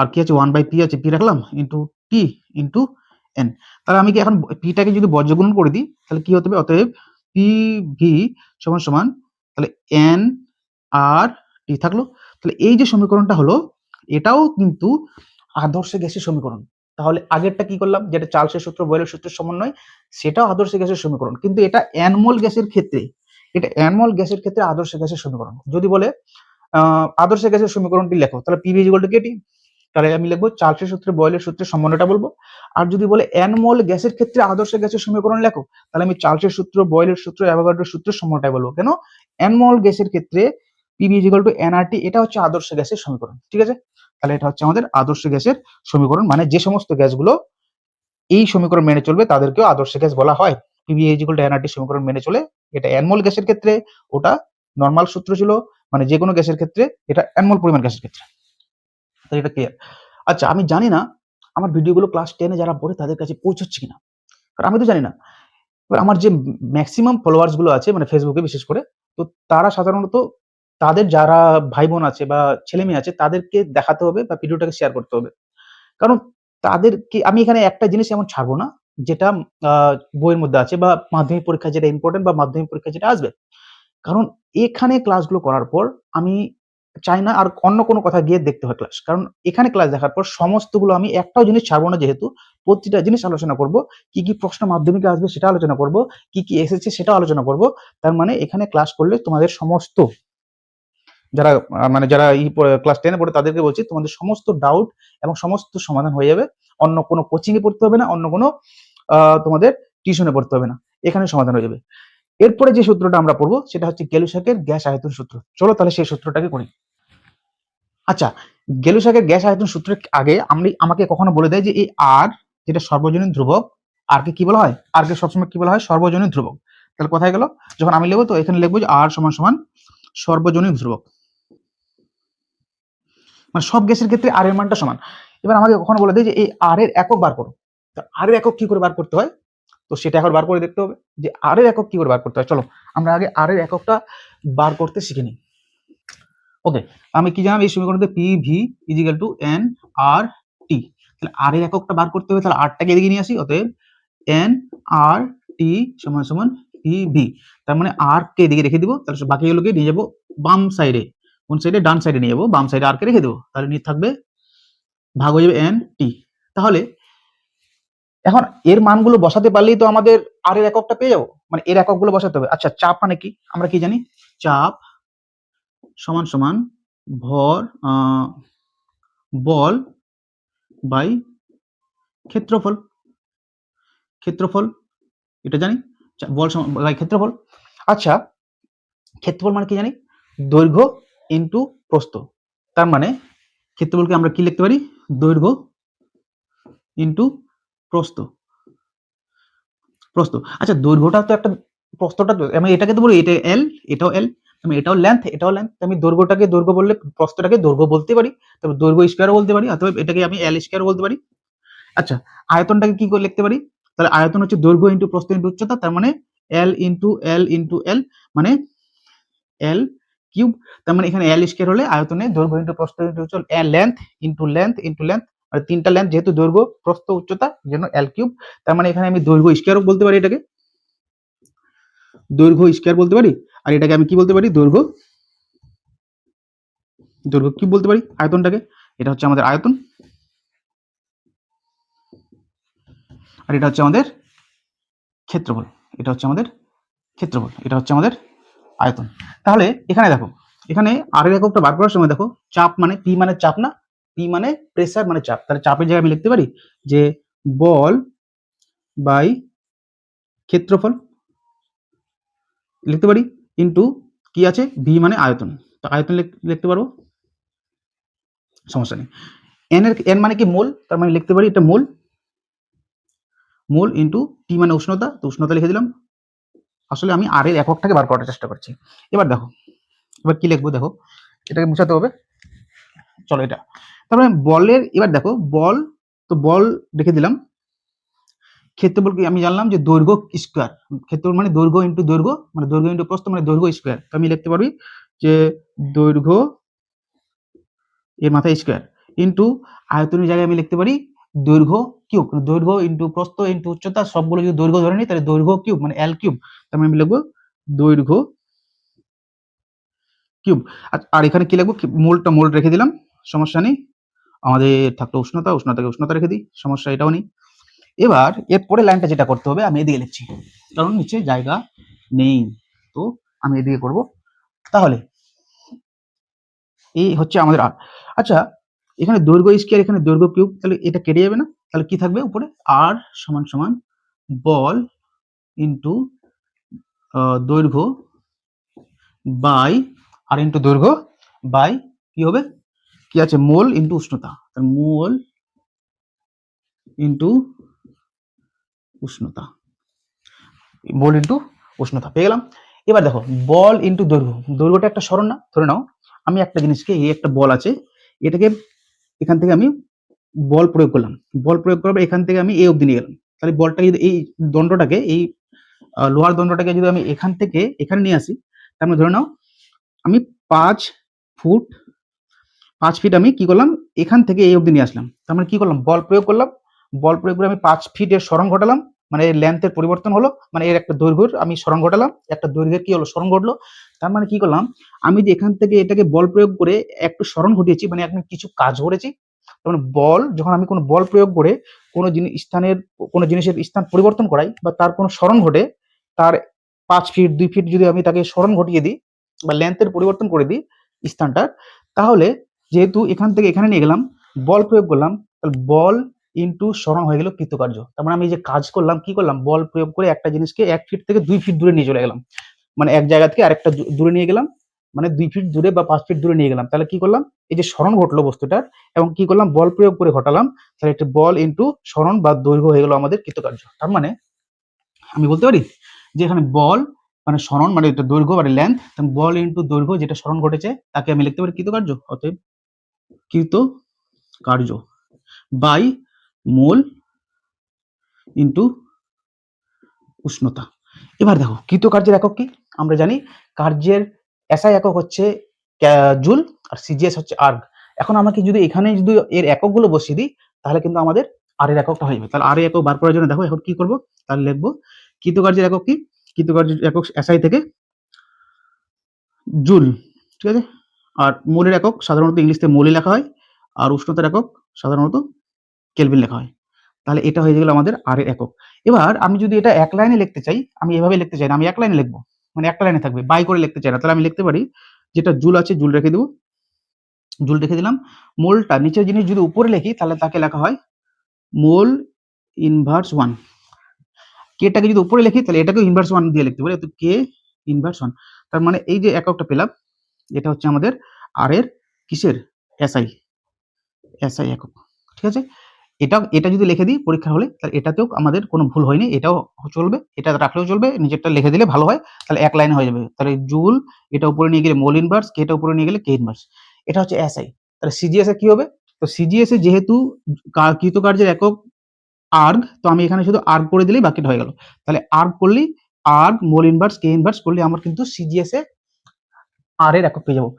আর কি আছে 1/p আছে, p রাখলাম ইন্টু টি ইন্টু এন। তাহলে আমি কি এখন পিটাকে যদি বজ্রগুণন করে দিই, তাহলে কি হতে হবে, অতএব পি ভি সমান সমান, তাহলে এন আর টি থাকলো। তাহলে এই যে সমীকরণটা হলো, এটাও কিন্তু আদর্শ গ্যাসের সমীকরণ। তাহলে আগেরটা কি করলাম, যেটা চার্লসের সূত্র বয়েলের সূত্রের সমন্বয়, সেটাও আদর্শ গ্যাসের সমীকরণ, কিন্তু এটা অ্যানমোল গ্যাসের ক্ষেত্রে, এটা অ্যানমোল গ্যাসের ক্ষেত্রে আদর্শ গ্যাসের সমীকরণ। যদি বলে আদর্শ গ্যাসের সমীকরণটি লেখো, তাহলে P V equal to K T, তাহলে আমি লিখবো চার্লসের সূত্রে বয়েলের সূত্রের সমন্বয়টা বলবো। আর যদি বলে এন মোল গ্যাসের ক্ষেত্রে আদর্শ গ্যাসের সমীকরণ লেখো, তাহলে আমি চার্লসের সূত্র, বয়েলের সূত্র, অ্যাভোগাড্রোর সূত্রের সমন্বয়টাই বলবো। কেন, এন মোল গ্যাসের ক্ষেত্রে পিভি ইকুয়াল টু এনআরটি, এটা হচ্ছে আদর্শ গ্যাসের সমীকরণ। ঠিক আছে, তাহলে এটা হচ্ছে আমাদের আদর্শ গ্যাসের সমীকরণ, মানে যে সমস্ত গ্যাসগুলো এই সমীকরণ মেনে চলবে তাদেরকেও আদর্শ গ্যাস বলা হয়। পিভি ইকুয়াল টু এনআরটি সমীকরণ মেনে চলে, এটা এন মোল গ্যাসের ক্ষেত্রে, ওটা নর্মাল সূত্র ছিল, মানে যে কোনো গ্যাসের ক্ষেত্রে, এটা এন মোল পরিমাণ গ্যাসের ক্ষেত্রে। তো এটা ক্লিয়ার। আচ্ছা, আমি জানি না আমার ভিডিওগুলো ক্লাস 10 এ যারা পড়ে তাদের কাছে পৌঁছচ্ছে কিনা, কারণ আমি তো জানি না। এবার আমার যে ম্যাক্সিমাম ফলোয়ার্স গুলো আছে, মানে ফেসবুকে বিশেষ করে, তো তারা সাধারণত তাদের যারা ভাই বোন আছে বা ছেলে মেয়ে আছে তাদেরকে দেখাতে হবে বা ভিডিওটাকে শেয়ার করতে হবে। কারণ তাদেরকে আমি এখানে একটা জিনিস এমন ছাড়বো না যেটা বইয়ের মধ্যে আছে বা মাধ্যমিক পরীক্ষা যেটা ইম্পর্টেন্ট বা মাধ্যমিক পরীক্ষা যেটা আসবে। কারণ এখানে ক্লাসগুলো করার পর আমি চাই না আর অন্য কোনো কথা গিয়ে দেখতে হয় ক্লাস। কারণ এখানে ক্লাস দেখার পর সমস্তগুলো আমি একটাও জিনিস ছাড়বো না, যেহেতু প্রতিটা জিনিস আলোচনা করব। কি কি প্রশ্ন মাধ্যমিকে আসবে সেটা আলোচনা করব, কি কি এসেছে সেটাও আলোচনা করব। তার মানে এখানে ক্লাস করলে তোমাদের সমস্ত যারা মানে যারা ক্লাস 10 এ পড়ে তাদেরকে বলছি, তোমাদের সমস্ত ডাউট এবং সমস্ত সমাধান হয়ে যাবে। অন্য কোনো কোচিং এ পড়তে হবে না, অন্য কোনো তোমাদের টিউশনে পড়তে হবে না, এখানে সমাধান হয়ে যাবে। এরপরে যে সূত্রটা আমরা পড়বো সেটা হচ্ছে গেলুসাকের গ্যাস আয়তন সূত্র। চলো তাহলে সেই সূত্রটাকে করি। আচ্ছা, গেলুসাকের গ্যাস আয়তন সূত্রের আগে আমাকে কখনো বলে দেয় যে এই আর, যেটা সর্বজনীন ধ্রুবক, আর কে কি বলা হয়, আর কে সবসময় কি বলা হয়, সর্বজনীন ধ্রুবক। তাহলে কোথায় গেল, যখন আমি লিখবো তো এখানে লিখবো যে আর সমান সমান সর্বজনীন ধ্রুবক, মানে সব গ্যাসের ক্ষেত্রে আর এর মানটা সমান। এবার আমাকে কখনো বলে দেয় যে এই আর এর একক বার করো, তো আর এর একক কি করে বার করতে হয়, তো সেটা এখন বার করে দেখতে হবে যে আর এর একক কি করে বার করতে হয়। চলো আমরা আগে আর এর এককটা বার করতে শিখে নিই। ওকে, আমি কি জানলাম, এই সমীকরণে P V equal to N R T. তাহলে আর এর এককটা বার করতে হবে, তাহলে আরটাকে এদিকে নিয়ে আসি, অতএব এন আর টি সমান সমান পি ভি। তার মানে আর কে এদিকে রেখে দিব, তাহলে বাকিগুলোকে নিয়ে যাবো বাম সাইডে। কোন সাইডে, ডান সাইডে নিয়ে যাবো, বাম সাইডে আর কে রেখে দেবো, তাহলে নিয়ে থাকবে ভাগ হয়ে যাবে এন টি। তাহলে এখন এর মানগুলো বসাতে পারলেই তো আমাদের আর এর এককটা পেয়ে যাবো, মানে এর এককগুলো বসাতে হবে। আচ্ছা, চাপ মানে কি, আমরা কি জানি, চাপ সমান সমান ভর বল বাই ক্ষেত্রফল। ক্ষেত্রফল এটা জানি, বল বাই ক্ষেত্রফল। আচ্ছা, ক্ষেত্রফল মানে কি জানি, দৈর্ঘ্য ইন্টু প্রস্থ। তার মানে ক্ষেত্রফলকে আমরা কি লিখতে পারি, দৈর্ঘ্য ইন্টু প্রস্থ। প্রস্থ, আচ্ছা দৈর্ঘ্যটা তো একটা, প্রস্থটা তো আমি এটাকে তো বলি, এটা এল, এটাও এল, আমি এটাও লেন্থ, এটাও লেন্থ, আমি দৈর্ঘ্যটাকে দৈর্ঘ্য বললে প্রস্থটাকে দৈর্ঘ্য বলতে পারি, তবে দৈর্ঘ্য স্কয়ারও বলতে পারি, অথবা এটাকে আমি এল স্কয়ার বলতে পারি। আচ্ছা, আয়তনটাকে কি করে লিখতে পারি, তাহলে আয়তন হচ্ছে দৈর্ঘ্য ইন্টু প্রস্থ ইন্টু উচ্চতা, তার মানে L into L into L, মানে এল কিউব। তার মানে এখানে এল স্কয়ার হলে আয়তনে দৈর্ঘ্য ইন্টু প্রস্থ ইন্টু উচ্চতা, length into length into length, মানে তিনটা লেন্থ যেহেতু দৈর্ঘ্য প্রস্থ উচ্চতা, জন্য এল কিউব। তার মানে এখানে আমি দৈর্ঘ্য স্কয়ারও বলতে পারি, এটাকে দৈর্ঘ্য স্কয়ার বলতে পারি, আর এটাকে আমি কি বলতে পারি, দৈর্ঘ্য দৈর্ঘ্য কিউব বলতে পারি আয়তনটাকে। এটা হচ্ছে আমাদের আয়তন, আর এটা হচ্ছে আমাদের ক্ষেত্রফল, এটা হচ্ছে আমাদের ক্ষেত্রফল, এটা হচ্ছে আমাদের আয়তন। তাহলে এখানে দেখো, এখানে আর এর এককটা বার করার সময় দেখো, চাপ মানে পি মানে চাপ না, পি মানে প্রেসার মানে চাপ। তাহলে চাপের জায়গায় আমি লিখতে পারি যে বল বাই ক্ষেত্রফল লিখতে পারি, ইন্টু কি আছে ভি মানে আয়তন। তো আয়তন লিখতে পারবো, সমস্যা নেই। এন মানে কি মোল, তার মানে লিখতে পারি এটা মোল, মোল ইন্টু টি মানে উষ্ণতা, তো উষ্ণতা লিখে দিলাম। আসলে আমি আর এর এককটাকে বার করার চেষ্টা করছি। এবার দেখো, এবার কি লিখবো দেখো, এটাকে মুছাতে হবে। চলো এটা, তারপরে বলের, এবার দেখো বল, তো বল রেখে দিলাম। ক্ষেত্রফল কি আমি জানলাম যে দৈর্ঘ্য স্কোয়ার, ক্ষেত্রফল মানে দৈর্ঘ্য ইন্টু দৈর্ঘ্য, মানে দৈর্ঘ্য ইন্টু প্রস্থ মানে দৈর্ঘ্য স্কোয়ার। তো আমি লিখতে পারবি যে দৈর্ঘ্য এর মাথায় স্কোয়ার ইন্টু আয়তনের জায়গায় আমি লিখতে পারি দৈর্ঘ্য কিউব, দৈর্ঘ্য ইন্টু প্রস্থ ইন্টু উচ্চতা, সবগুলো যদি দৈর্ঘ্য ধরে নিই তাহলে দৈর্ঘ্য কিউব মানে এল কিউব। তার মানে আমি লিখবো দৈর্ঘ্য কিউব। আর এখানে কি লিখবো, মোলটা মোল রেখে দিলাম, সমস্যা নেই। আমাদের থাকলো উষ্ণতা, উষ্ণতাকে উষ্ণতা রেখে দিই, সমস্যা এটাও নেই। এবার এর পরে লাইনটা যেটা করতে হবে আমি এদিকে লিখছি, কারণ নিচে জায়গা নেই, তো আমি এদিকে করব। তাহলে এই হচ্ছে আমাদের আর। আচ্ছা, এখানে দৈর্ঘ্য স্কয়ার, এখানে দৈর্ঘ্য কিউব, তাহলে এটা কেটে যাবে না? তাহলে কি থাকবে উপরে, আর সমান সমান বল ইন্টু দৈর্ঘ্য বাই, আর ইন্টু দৈর্ঘ্য বাই কি হবে, কি আছে মোল ইন্টু উষ্ণতা, মোল ইন্টু উষ্ণতা, মোল ইন্টু উষ্ণতা পেয়ে গেলাম। এবার দেখো বল ইন্টু দৈর্ঘ্য, দৈর্ঘ্যটা একটা সরণ না, ধরে নাও আমি একটা জিনিসকে, এই একটা বল আছে, এটাকে এখান থেকে আমি বল প্রয়োগ করলাম, বল প্রয়োগ করার পর এখান থেকে আমি এই অবধি নিয়ে গেলাম। তাহলে বলটা যদি এই দণ্ডটাকে, এই লোহার দণ্ডটাকে যদি আমি এখান থেকে এখানে নিয়ে আসি, তার মানে ধরে নাও আমি 5 ফুট 5 ফিট আমি কি করলাম, এখান থেকে এই অবধি নিয়ে আসলাম। তার মানে কি করলাম, বল প্রয়োগ করলাম, বল প্রয়োগ করে আমি 5 ফিটের সরণ ঘটালাম, মানে এর লেন্থের পরিবর্তন হলো, মানে এর একটা দৈর্ঘ্যের আমি সরণ ঘটালাম, একটা দৈর্ঘ্যের কি হলো সরণ ঘটলো। তার মানে কি করলাম, আমি যে এখান থেকে এটাকে বল প্রয়োগ করে একটু সরণ ঘটিয়েছি, মানে আমি কিছু কাজ করেছি। তার মানে বল, যখন আমি কোনো বল প্রয়োগ করে কোনো জিনিস স্থানের, কোনো জিনিসের স্থান পরিবর্তন করাই বা তার কোনো সরণ ঘটে, তার 5 ফিট 2 ফিট যদি আমি তাকে সরণ ঘটিয়ে দিই বা লেন্থের পরিবর্তন করে দিই স্থানটার, তাহলে যেহেতু এখান থেকে এখানে নিয়ে গেলাম, বল প্রয়োগ করলাম, তাহলে বল ইন্টু সরণ হয়ে গেল কৃতকার্য। তার মানে আমি যে কাজ করলাম, কি করলাম, বল প্রয়োগ করে একটা জিনিসকে 1 ফিট থেকে 2 ফিট দূরে নিয়ে চলে গেলাম, মানে এক জায়গা থেকে আরেকটা দূরে নিয়ে গেলাম, মানে 2 ফিট দূরে বা 5 ফিট দূরে নিয়ে গেলাম। তাহলে কি করলাম, এই যে সরণ ঘটলো বস্তুটার, এবং কি করলাম বল প্রয়োগ করে ঘটালাম, তাহলে একটা বল ইন্টু সরণ বা দৈর্ঘ্য হয়ে গেল আমাদের কৃতকার্য। তার মানে আমি বলতে পারি যে এখানে বল মানে সরণ মানে এটা দৈর্ঘ্য মানে লেন্থ, বল ইন্টু দৈর্ঘ্য যেটা সরণ ঘটেছে তাকে আমি লিখতে পারি কৃতকার্য। অতএব কৃতকার্য বাই মোল ইন্টু উষ্ণতা। এবার দেখো কৃতকার্যের একক কি, আমরা জানি কার্যের এসআই একক হচ্ছে জুল আর সিজিএস হচ্ছে আর্গ। এখন আমাকে যদি এখানে যদি এর এককগুলো বসিয়ে দিই, তাহলে কিন্তু আমাদের আর এর এককটা হয়ে যাবে। তাহলে আর এর একক বার করার জন্য দেখো এখন কি করব, তাহলে লিখবো কৃতকার্যের একক কি, কৃতকার্যের একক এসআই থেকে জুল, ঠিক আছে। আর মোলের একক সাধারণত ইংলিশে মোলে লেখা হয়, আর উষ্ণতার একক সাধারণত কেলভিন লেখা হয়। তাহলে এটা হয়ে গেল আমাদের আর এর একক। এবার আমি যদি এটা এক লাইনে লিখতে চাই, আমি এভাবে লিখতে চাই না, আমি এক লাইনে লিখবো, মানে একটা লাইনে থাকবে, বাই করে লিখতে চাই না, তাহলে আমি লিখতে পারি যেটা জুল আছে জুল রেখে দেবো, জুল রেখে দিলাম। মোলটা নিচের জিনিস যদি উপরে লিখি তাহলে তাকে লেখা হয় মোল ইনভার্স 1। কেটাকে যদি উপরে লিখি তাহলে এটাকেও ইনভার্স 1 দিয়ে লিখতে পারি, তো কে ইনভার্স 1। তার মানে এই যে এককটা পেলাম, এটা হচ্ছে আমাদের আর এর কিসের এসআই, এসআই একক, ঠিক আছে। এটা যদি লিখে দিই পরীক্ষা হলে, তাহলে এটাতেও আমাদের কোনো ভুল হয়নি, এটাও চলবে, এটা রাখলেও চলবে, নিজেরটা লিখে দিলে ভালো হয়, তাহলে এক লাইনে হয়ে যাবে। তাহলে জুল এটা উপরে নিয়ে গেলে মোল ইনভার্স, কেটা উপরে নিয়ে গেলে কে ইনভার্স, এটা হচ্ছে এসআই। তাহলে সিজিএস এ কি হবে, তো সিজিএস এ যেহেতু কৃতকার্যের একক আর্গ, তো আমি এখানে শুধু আর্গ করে দিলেই বাকিটা হয়ে গেল। তাহলে আর্গ করলেই, আর্গ মোল ইনভার্স কে ইনভার্স করলে আমার কিন্তু সিজিএস এ আর এর একক পেয়ে যাবো।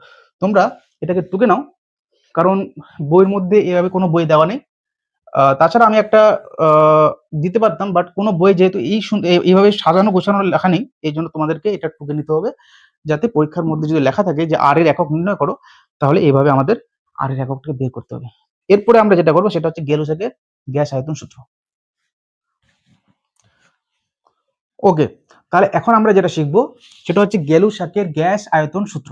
তোমরা এটাকে টুকে নাও, কারণ বইয়ের মধ্যে এভাবে কোনো বই দেওয়া নেই। তাছাড়া আমি একটা দিতে পারতাম, বাট কোনো বই যেহেতু এইভাবে সাজানো গোছানো লেখা নেই, এই জন্য তোমাদেরকে এটা টুকে নিতে হবে, যাতে পরীক্ষার মধ্যে যদি লেখা থাকে যে আর এর একক নির্ণয় করো, তাহলে এইভাবে আমাদের আর এর এককটাকে বের করতে হবে। এরপরে আমরা যেটা করবো সেটা হচ্ছে গেলুসেকের গ্যাস আয়তন সূত্র। ওকে, তাহলে এখন আমরা যেটা শিখবো সেটা হচ্ছে গেলুসাকের গ্যাস আয়তন সূত্র।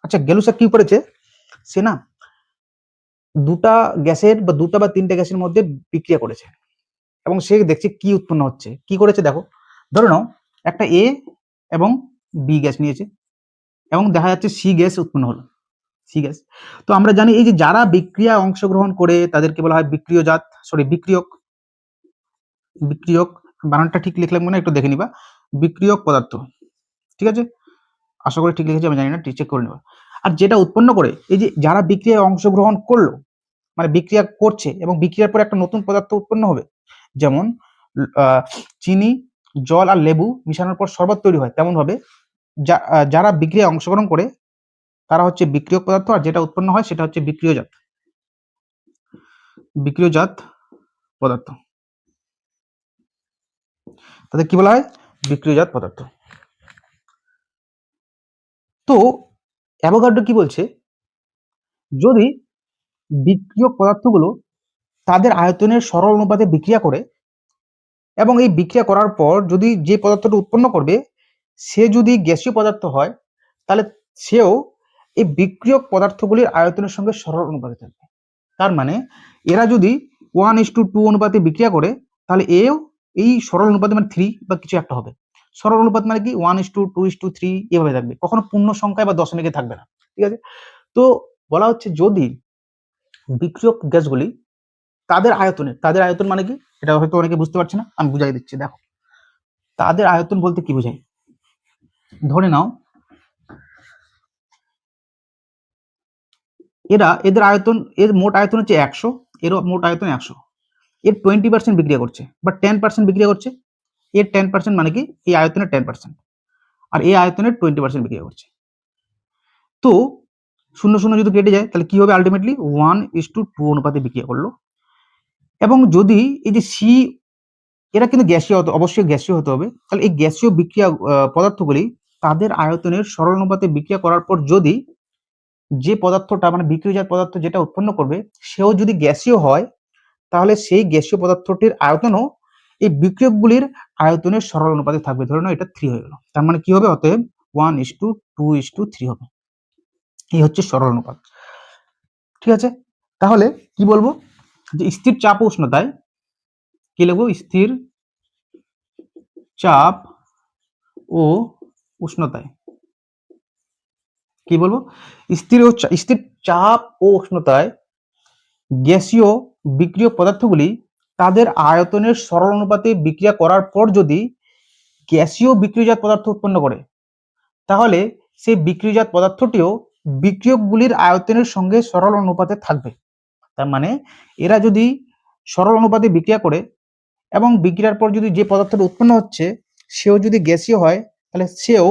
আচ্ছা, গেলুসাক কি করেছে, সে না দুটা গ্যাসের বা দুটা বা তিনটা গ্যাসের মধ্যে বিক্রিয়া করেছে এবং সে দেখছে কি উৎপন্ন হচ্ছে। কি করেছে দেখো, ধরে নাও একটা এ এবং বি গ্যাস নিয়েছে এবং দেখা যাচ্ছে সি গ্যাস উৎপন্ন হলো, সি গ্যাস। তো আমরা জানি এই যে যারা বিক্রিয়া অংশগ্রহণ করে তাদেরকে বলা হয় বিক্রিয়জাত, সরি বিক্রিয়ক, বিক্রিয়ক বানানটা ঠিক লিখলাম মনে একটু দেখে নিবা, বিক্রিয়ক পদার্থ, ঠিক আছে? আশা করি ঠিক লিখেছি, আমি জানি না, চেক করে নেবা। আর যেটা উৎপন্ন করে এই যে যারা বিক্রিয়ায় অংশগ্রহণ করলো, মানে বিক্রিয়া করছে এবং বিক্রিয়ার পর একটা নতুন পদার্থ উৎপন্ন হবে, যেমন চিনি, জল আর লেবু মিশানোর পর শরবত তৈরি হয়, তেমন ভাবে যারা বিক্রিয়ায় অংশগ্রহণ করে তারা হচ্ছে বিক্রিয়ক পদার্থ, আর যেটা উৎপন্ন হয় সেটা হচ্ছে বিক্রিয়জাত, বিক্রিয়জাত পদার্থ। তাদের কি বলা হয়, বিক্রিয়জাত পদার্থ। তো অ্যাভোগাড্রো কি বলছে, যদি বিক্রিয়ক পদার্থগুলো তাদের আয়তনের সরল অনুপাতে বিক্রিয়া করে এবং এই বিক্রিয়া করার পর যদি যে পদার্থটা উৎপন্ন করবে সে যদি গ্যাসীয় পদার্থ হয়, তাহলে সেও এই বিক্রিয়ক পদার্থগুলির আয়তনের সঙ্গে সরল অনুপাতে থাকবে। তার মানে এরা যদি 1:2 অনুপাতে বিক্রিয়া করে তাহলে এও এই সরল অনুপাতে মানে 3 বা কিছু একটা হবে। সরল অনুপাত মানে কি 1:2:3 এভাবে থাকবে, কখনো পূর্ণ সংখ্যায় বা দশমিকে থাকবে না, ঠিক আছে? তো বলা হচ্ছে যদি বিক্রিয়ক গ্যাসগুলি তাদের আয়তন মানে কি, এটা হয়তো অনেকে বুঝতে পারছে না, আমি বুঝাই দিচ্ছি। দেখো, তাদের আয়তন বলতে কি বোঝায়, ধরে নাও এদের আয়তন, এর মোট আয়তন হচ্ছে 100, এরও মোট আয়তন 100, এর 20% বিক্রিয়া করছে বা 10% বিক্রিয়া করছে। এর 10% মানে কি, এই আয়তনের 10%, আর এই আয়তনের 20% বিক্রিয়া করছে। তো 0 0 যদি কেটে যায় তাহলে কি হবে, আলটিমেটলি 1:2 অনুপাতে বিক্রিয়া করলো। এবং যদি এই যে সি, এরা কিন্তু গ্যাসীয়, অবশ্যই গ্যাসীয় হতে হবে, তাহলে এই গ্যাসীয় বিক্রিয়া পদার্থগুলি তাদের আয়তনের সরল অনুপাতে বিক্রিয়া করার পর যদি যে পদার্থটা মানে বিক্রিয়জাত পদার্থ যেটা উৎপন্ন করবে সেও যদি গ্যাসীয় হয়, তাহলে সেই গ্যাসীয় পদার্থটির আয়তনও এই বিক্রিয়কগুলির আয়তনের সরল অনুপাতে থাকবে। ধরে নাও এটা 3 হয়ে গেল, তার মানে কি হবে, অতএব 1:2:3 হবে। এই হচ্ছে সরল অনুপাত, ঠিক আছে? তাহলে কি বলবো, যে স্থির চাপ ও উষ্ণতায় কি লিখবো, স্থির চাপ ও উষ্ণতায় কি বলবো, স্থির চাপ ও উষ্ণতায় গ্যাসীয় বিক্রিয়ক পদার্থগুলি তাদের আয়তনের সরল অনুপাতে বিক্রিয়া করার পর যদি গ্যাসীয় বিক্রিয়জাত পদার্থ উৎপন্ন করে, তাহলে সেই বিক্রিয়জাত পদার্থটিও বিক্রিয়কগুলির আয়তনের সঙ্গে সরল অনুপাতে থাকবে। তার মানে এরা যদি সরল অনুপাতে বিক্রিয়া করে এবং বিক্রিয়ার পর যদি যে পদার্থটা উৎপন্ন হচ্ছে সেও যদি গ্যাসীয় হয়, তাহলে সেও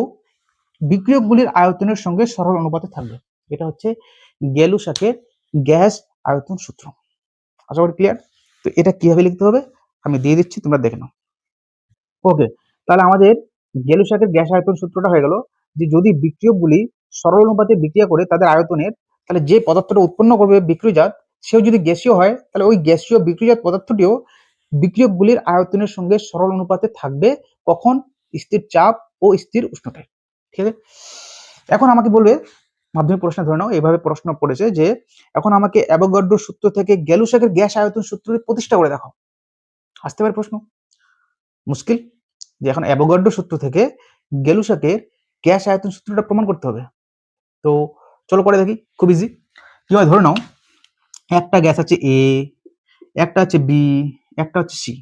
বিক্রিয়কগুলির আয়তনের সঙ্গে সরল অনুপাতে থাকবে। এটা হচ্ছে গেলুসাকের গ্যাস আয়তন সূত্র। আশা করি ক্লিয়ার। তো এটা কিভাবে লিখতে হবে আমি দিয়ে দিচ্ছি, তোমরা দেখে নাও। ওকে, তাহলে আমাদের গেলুসাকের গ্যাস আয়তন সূত্রটা হয়ে গেল যে যদি বিক্রিয়কগুলি সরল অনুপাতে বিক্রিয়া করে তাদের আয়তনের, তাহলে যে পদার্থটা উৎপন্ন করবে বিক্রিয়জাত সেও যদি গ্যাসীয় হয়, তাহলে ওই গ্যাসীয় বিক্রিয়জাত পদার্থটিও বিক্রিয়কগুলির আয়তনের সঙ্গে সরল অনুপাতে থাকবে। কখন, স্থির চাপ ও স্থির উষ্ণতায়, ঠিক আছে? এখন আমাকে বলবে, মাধ্যমিক প্রশ্ন ধরে নাও এইভাবে প্রশ্ন পড়েছে যে এখন আমাকে অ্যাভোগাড্রো সূত্র থেকে গেলুসাকের গ্যাস আয়তন সূত্রটি প্রতিষ্ঠা করে দেখাও। আসতে পারে প্রশ্ন, মুশকিল, যে এখন অ্যাভোগাড্রো সূত্র থেকে গেলুসাকের গ্যাস আয়তন সূত্রটা প্রমাণ করতে হবে। তো চলো করে দেখি, খুব ইজি। কি হয়, ধরে নাও একটা গ্যাস আছে এ, একটা আছে বি, একটা হচ্ছে সি।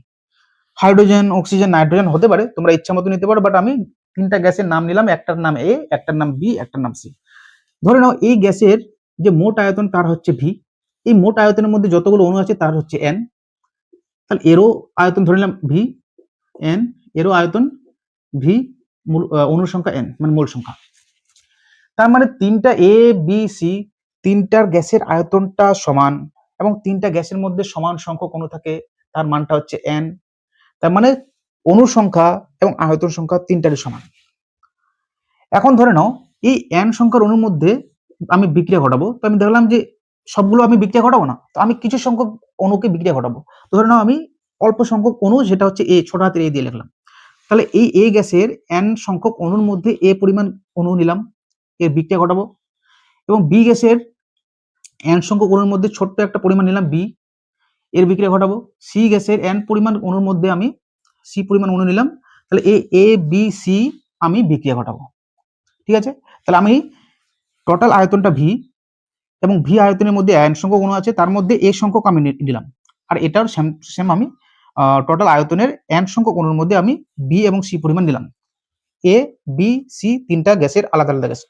হাইড্রোজেন, অক্সিজেন, নাইট্রোজেন হতে পারে, তোমরা ইচ্ছা মতো নিতে পারো, বাট আমি তিনটা গ্যাসের নাম নিলাম, একটার নাম এ, একটার নাম বি, একটার নাম সি। ধরে নাও এই গ্যাসের যে মোট আয়তন তার হচ্ছে ভি, এই মোট আয়তনের মধ্যে যতগুলো অণু আছে তার হচ্ছে এন, তাহলে এরও আয়তন ধরে নিলাম ভি এন, এরও আয়তন ভি, অণুর সংখ্যা এন মানে মোল সংখ্যা। তার মানে তিনটা এ বি সি তিনটার গ্যাসের আয়তনটা সমান এবং তিনটা গ্যাসের মধ্যে সমান সংখ্যক অণু থাকে, তার মানটা হচ্ছে এন। তার মানে অণুর সংখ্যা এবং আয়তন সংখ্যা তিনটারই সমান। এখন ধরে নাও এই এন সংখ্যার অণুর মধ্যে আমি বিক্রিয়া ঘটাবো, তো আমি দেখলাম যে সবগুলো আমি বিক্রিয়া ঘটাবো না, তো আমি কিছু সংখ্যক অণুকে বিক্রিয়া ঘটাবো। তো ধরে নাও আমি অল্প সংখ্যক অণু, যেটা হচ্ছে এ, ছোট হাতের এ দিয়ে লিখলাম, তাহলে এই এ গ্যাসের n সংখ্যক অণুর মধ্যে এ পরিমাণ অণু নিলাম, এর বিক্রিয়া ঘটাবো, এবং বি গ্যাসের n সংখ্যক অণুর মধ্যে ছোট্ট একটা পরিমাণ নিলাম বি, এর বিক্রিয়া ঘটাবো। সি গ্যাসের n পরিমাণ অণুর মধ্যে আমি সি পরিমাণ অণু নিলাম, তাহলে এ বি সি আমি বিক্রিয়া ঘটাবো। ঠিক আছে, তাহলে আমি টোটাল আয়তনটা ভি, এবং ভি আয়তনের মধ্যে n সংখ্যক অণু আছে, তার মধ্যে এ সংখ্যক আমি নিলাম, আর এটার সেম আমি টোটাল আয়তনের n সংখ্যক অণুর মধ্যে আমি বি এবং সি পরিমাণ নিলাম। এ বি সি তিনটা গ্যাসের আলাদা আলাদা গ্যাস।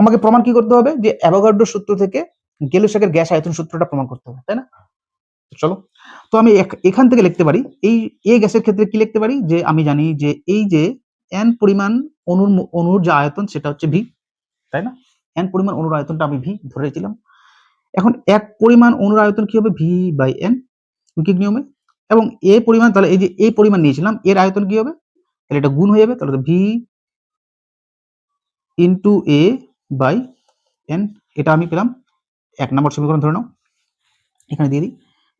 আমাকে প্রমাণ কি করতে হবে, যে অ্যাভোগাড্রো সূত্র থেকে গেলুসাকের গ্যাস আয়তন সূত্রটা প্রমাণ করতে হবে, তাই না? চলো, তো আমি এখান থেকে লিখতে পারি এই এ গ্যাসের ক্ষেত্রে কি লিখতে পারি, যে আমি জানি যে এই যে n পরিমাণ অণুর যে আয়তন সেটা হচ্ছে ভি, তাই না? n পরিমাণ অণুর আয়তনটা আমি ভি ধরেছিলাম। এখন এক পরিমাণ অণুর আয়তন কি হবে, ভি বাই এন উইকিক নিয়মে, এবং এ পরিমাণ, তাহলে এই যে এই পরিমাণ নিয়েছিলাম এর আয়তন কি হবে, তাহলে এটা গুণ হয়ে যাবে, তাহলে V into A by N, এটা আমি পেলাম 1 নম্বর সমীকরণ, ধরে নাও এখানে দিয়ে দিই,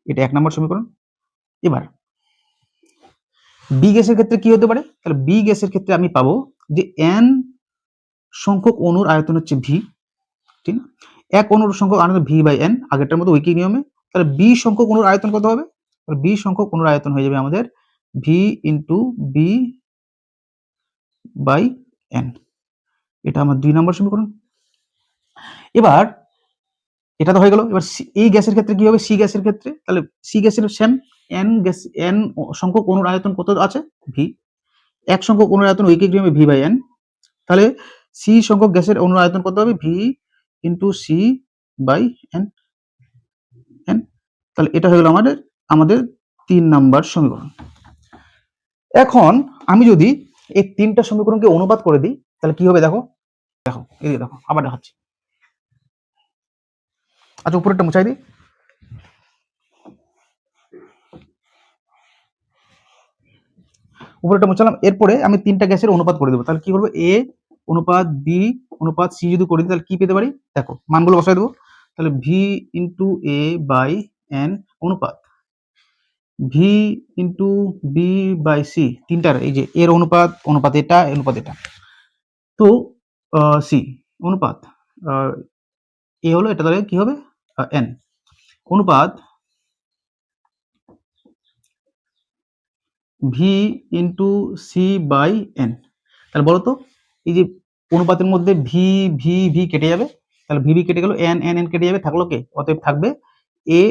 এটা 1 নম্বর সমীকরণ। এবার বি গ্যাসের ক্ষেত্রে কি হতে পারে, তাহলে বি গ্যাসের ক্ষেত্রে আমি পাবো যে এন সংখ্যক অণুর আয়তন হচ্ছে ভি, ঠিক না? এক অণুর সংখ্যক আয়তন ভি বাই এন, আগেরটার মতো উইকিক নিয়মে। তাহলে বি সংখ্যক অণুর আয়তন কত হবে, তাহলে বি সংখ্যক অণুর আয়তন হয়ে যাবে আমাদের V into B by N, এটা আমার 2 নম্বর সমীকরণ। এবার এটা তো হয়ে গেল। এবার এই গ্যাসের ক্ষেত্রে কি হবে, সি গ্যাসের ক্ষেত্রে, তাহলে সি গ্যাসের সেম এন গ্যাস, এন সংখ্যক অণুর আয়তন কত আছে, ভি, এক সংখ্যক অণুর আয়তন উইকিক নিয়মে ভি বাই এন, তাহলে সি সংখ্যক গ্যাসের অণুর আয়তন কত হবে, V into C by N N, তাহলে এটা হয়ে গেল আমাদের 3 নাম্বার সমীকরণ। এখন আমি যদি এই তিনটা সমীকরণকে অনুপাত করে দিই তাহলে কি হবে, দেখো দেখো এই দেখো আবার দেখাচ্ছি। আচ্ছা, উপরেরটা মুছাই দিই। উপরেরটা মুছালাম, এরপরে আমি তিনটা গ্যাসের অনুপাত করে দেবো, তাহলে কি করবো, এ অনুপাত বি অনুপাত সি যদি করে দিই তাহলে কি পেতে পারি, দেখো মানগুলো বসাই দেবো, তাহলে V into A by N অনুপাত V into B by C, তিনটার এই যে এর অনুপাত, অনুপাত এটা, অনুপাত এটা, তো সি অনুপাত এ হলো, এটা তাহলে কি হবে এন অনুপাত V into C by N. তাহলে বলো তো এই যে অনুপাতের মধ্যে ভি ভি ভি কেটে যাবে, তাহলে ভি ভি কেটে গেল, এন এন এন কেটে যাবে, থাকলো কে, অতএব থাকবে A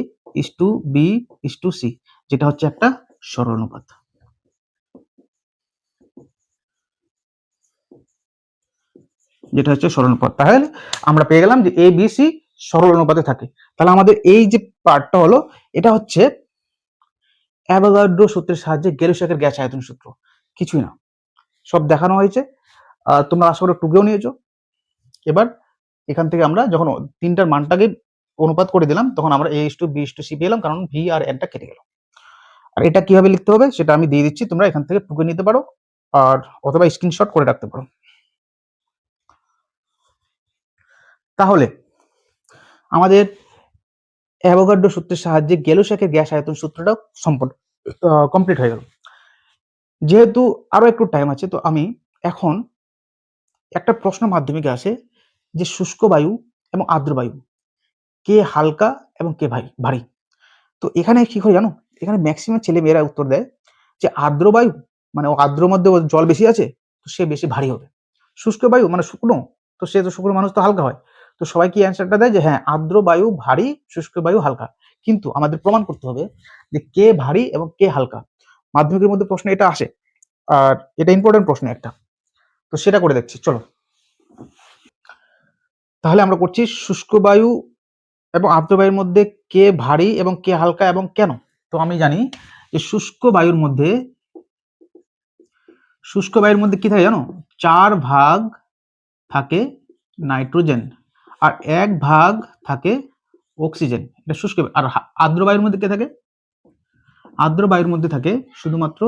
is to B is to C, যেটা হচ্ছে একটা সরল অনুপাত। যেটা হচ্ছে সরল অনুপাত, তাহলে আমরা পেয়ে গেলাম যে এ বি সি সরল অনুপাতে থাকে। তাহলে আমাদের এই যে পার্টটা হলো, এটা হচ্ছে অ্যাভোগাড্রো সূত্রের সাহায্যে গেলুসাকের গ্যাস আয়তন সূত্র, কিছুই না, সব দেখানো হয়েছে। তোমরা আশা করে টুকেও নিয়েছো। এবার এখান থেকে আমরা যখন তিনটার মানটাকে অনুপাত করে দিলাম তখন আমরা A is to B is to C পেলাম, কারণ ভি আর এনটা কেটে গেল। আর এটা কিভাবে লিখতে হবে সেটা আমি দিয়ে দিচ্ছি, তোমরা এখান থেকে টুকে নিতে পারো আর অথবা স্ক্রিনশট করে রাখতে পারো। তাহলে আমাদের অ্যাভোগাড্রো সূত্রের সাহায্যে গেলুসাকের গ্যাস আয়তন সূত্রটা সম্পূর্ণ কমপ্লিট হয়ে গেল। যেহেতু আরো একটু টাইম আছে, তো আমি এখন একটা প্রশ্ন মাধ্যমিকে আসে যে শুষ্ক বায়ু এবং আর্দ্র বায়ু কে হালকা এবং কে ভারী। তো এখানে কি হয় জানো, এখানে ম্যাক্সিমাম ছেলে মেয়েরা উত্তর দেয় যে আর্দ্র বায়ু মানে ও আর্দ্র মধ্যে জল বেশি আছে তো সে বেশি ভারী হবে, শুষ্ক বায়ু মানে শুকনো তো সে তো শুকনো মানুষ তো হালকা হয়। তো সবাই কি অ্যান্সারটা দেয় যে হ্যাঁ আর্দ্র বায়ু ভারী, শুষ্ক বায়ু হালকা। কিন্তু আমাদের প্রমাণ করতে হবে যে কে ভারী এবং কে হালকা। মাধ্যমিকের মধ্যে প্রশ্ন এটা আসে, আর এটা ইম্পর্টেন্ট প্রশ্ন একটা, তো সেটা করে দেখছি চলো। তাহলে আমরা করছি শুষ্ক বায়ু এবং আর্দ্র বায়ুর মধ্যে কে ভারী এবং কে হালকা এবং কেন। তো আমি জানি যে শুষ্ক বায়ুর মধ্যে কি থাকে জানো, 4 ভাগ থাকে নাইট্রোজেন আর 1 ভাগ থাকে অক্সিজেন, এটা শুষ্ক। আর আর্দ্র বায়ুর মধ্যে কে থাকে, আর্দ্র বায়ুর মধ্যে থাকে শুধুমাত্র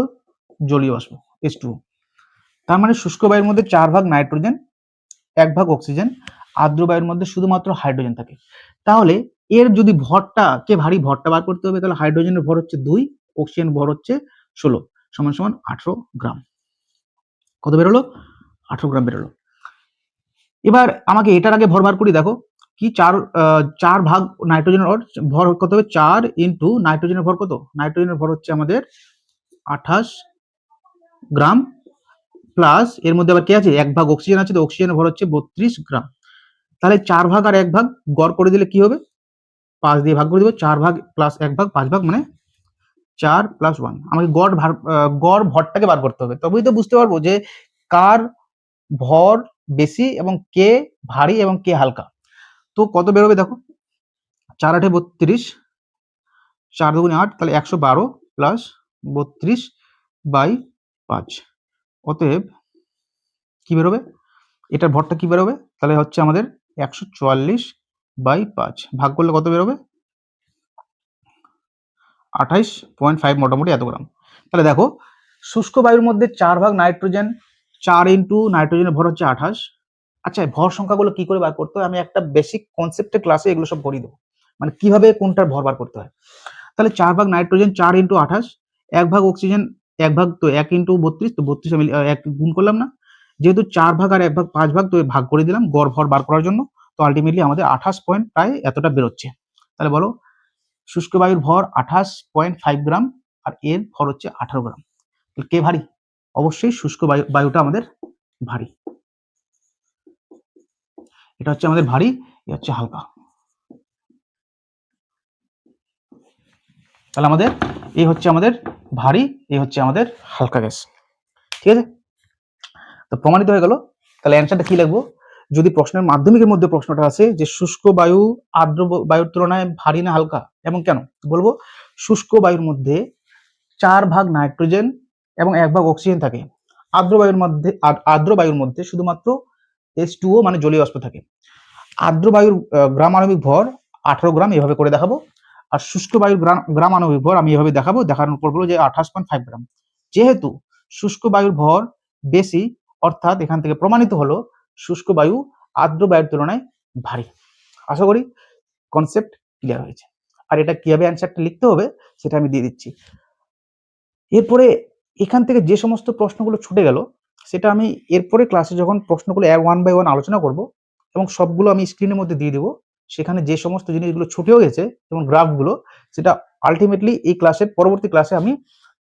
জলীয় বাষ্প H2O। তার মানে শুষ্ক বায়ুর মধ্যে 4 ভাগ নাইট্রোজেন, 1 ভাগ অক্সিজেন, আর্দ্র বায়ুর মধ্যে শুধুমাত্র হাইড্রোজেন থাকে। তাহলে এর যদি ভরটা কে ভারী ভরটা বার করতে হবে, তাহলে হাইড্রোজেনের ভর হচ্ছে 2, অক্সিজেন ভর হচ্ছে 16, সমান সমান 18 গ্রাম। কত বেরোলো? 18 গ্রাম বেরোলো। এবার আমাকে এটার আগে ভর বার করি। দেখো কি 4 ভাগ নাইট্রোজেনের ভর কত হবে? 4 ইন্টু নাইট্রোজেনের ভর কত? নাইট্রোজেনের ভর হচ্ছে আমাদের 28 গ্রাম, প্লাস এর মধ্যে আবার কি আছে? 1 ভাগ অক্সিজেন আছে, তো অক্সিজেনের ভর হচ্ছে 32 গ্রাম। তাহলে 4 ভাগ আর 1 ভাগ গড় করে দিলে কি হবে? 5 দিয়ে ভাগ করে দেবো। 4 ভাগ প্লাস 1 ভাগ 5 ভাগ মানে 4 প্লাস 1। আমাকে গড় ভরটাকে বার করতে হবে, তবেই তো বুঝতে পারবো যে কার ভর বেশি এবং কে ভারী এবং কে হালকা। তো কত বেরোবে দেখো, 4 8 32, 4 2 8, তাহলে 112 প্লাস 32 বাই 5। অতএব কি বেরোবে? এটার ভরটা কি বেরোবে? তাহলে হচ্ছে আমাদের 144 বাই 5 ভাগ করলে কত বেরোবে? 28.5, মোটামুটি এত গ্রাম। তাহলে দেখো শুষ্ক বায়ুর মধ্যে 4 ভাগ নাইট্রোজেন, 4 ইন্টু নাইট্রোজেনের ভর হচ্ছে 28। আচ্ছা, ভর সংখ্যাগুলো কি করে বার করতে হয়? আমি একটা বেসিক কনসেপ্টের ক্লাসে এগুলো সব পড়িয়ে দেবো, মানে কিভাবে কোনটার ভর বার করতে হয়। তাহলে 4 ভাগ নাইট্রোজেন 4 ইন্টু 28, 1 ভাগ অক্সিজেন 1 ভাগ, তো 1 ইন্টু 32, তো 32 আমি 1 গুণ করলাম না, যেহেতু 4 ভাগ আর 1 ভাগ 5 ভাগ, তো ভাগ করে দিলাম গড় ভর বার করার জন্য। তো আলটিমেটলি আমাদের 28 পয়েন্ট প্রায় এতটা বেরোচ্ছে। তাহলে বলো শুষ্ক বায়ুর ভর 28.5 গ্রাম আর এর ভর হচ্ছে 18 গ্রাম। কে ভারী? অবশ্যই শুষ্ক বায়ুটা আমাদের ভারী। এটা হচ্ছে আমাদের ভারী, এ হচ্ছে হালকা। তাহলে আমাদের এই হচ্ছে আমাদের ভারী, এই হচ্ছে আমাদের হালকা গ্যাস। ঠিক আছে, তো প্রমাণিত হয়ে গেল। তাহলে অ্যান্সারটা কি লিখবো? যদি প্রশ্নের মাধ্যমিকের মধ্যে প্রশ্নটা আসে যে শুষ্ক বায়ু আর্দ্র বায়ুর তুলনায় ভারী না হালকা এবং কেন, বলবো শুষ্ক বায়ুর মধ্যে 4 ভাগ নাইট্রোজেন এবং 1 ভাগ অক্সিজেন থাকে। আর্দ্র বায়ুর মধ্যে শুধুমাত্র H2O মানে জলীয় বাষ্প থাকে। আর্দ্র বায়ুর গ্রাম আণবিক ভর 18 গ্রাম, এভাবে করে দেখাবো। আর শুষ্ক বায়ুর গ্রাম আণবিক ভর আমি এভাবে দেখাবো, দেখানোর পর বলবো যে 28.5 গ্রাম। যেহেতু শুষ্ক বায়ুর ভর বেশি, অর্থাৎ এখান থেকে প্রমাণিত হলো শুষ্ক বায়ু আর্দ্র বায়ুর তুলনায় ভারী। আশা করি কনসেপ্ট ক্লিয়ার হয়েছে। আর এটা কিভাবে অ্যান্সারটা লিখতে হবে সেটা আমি দিয়ে দিচ্ছি। এরপরে এখান থেকে যে সমস্ত প্রশ্নগুলো ছুটে গেল সেটা আমি এরপরে ক্লাসে যখন প্রশ্নগুলো 1 বাই 1 আলোচনা করব এবং সবগুলো আমি স্ক্রিনের মধ্যে দিয়ে দেবো, সেখানে যে সমস্ত জিনিসগুলো ছুটেও গেছে যেমন গ্রাফগুলো, সেটা আলটিমেটলি এই ক্লাসের পরবর্তী ক্লাসে আমি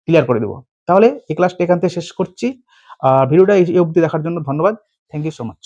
ক্লিয়ার করে দেবো। তাহলে এই ক্লাসটা এখান থেকে শেষ করছি। ভিডিওটা এই অবধি দেখার জন্য ধন্যবাদ। Thank you so much.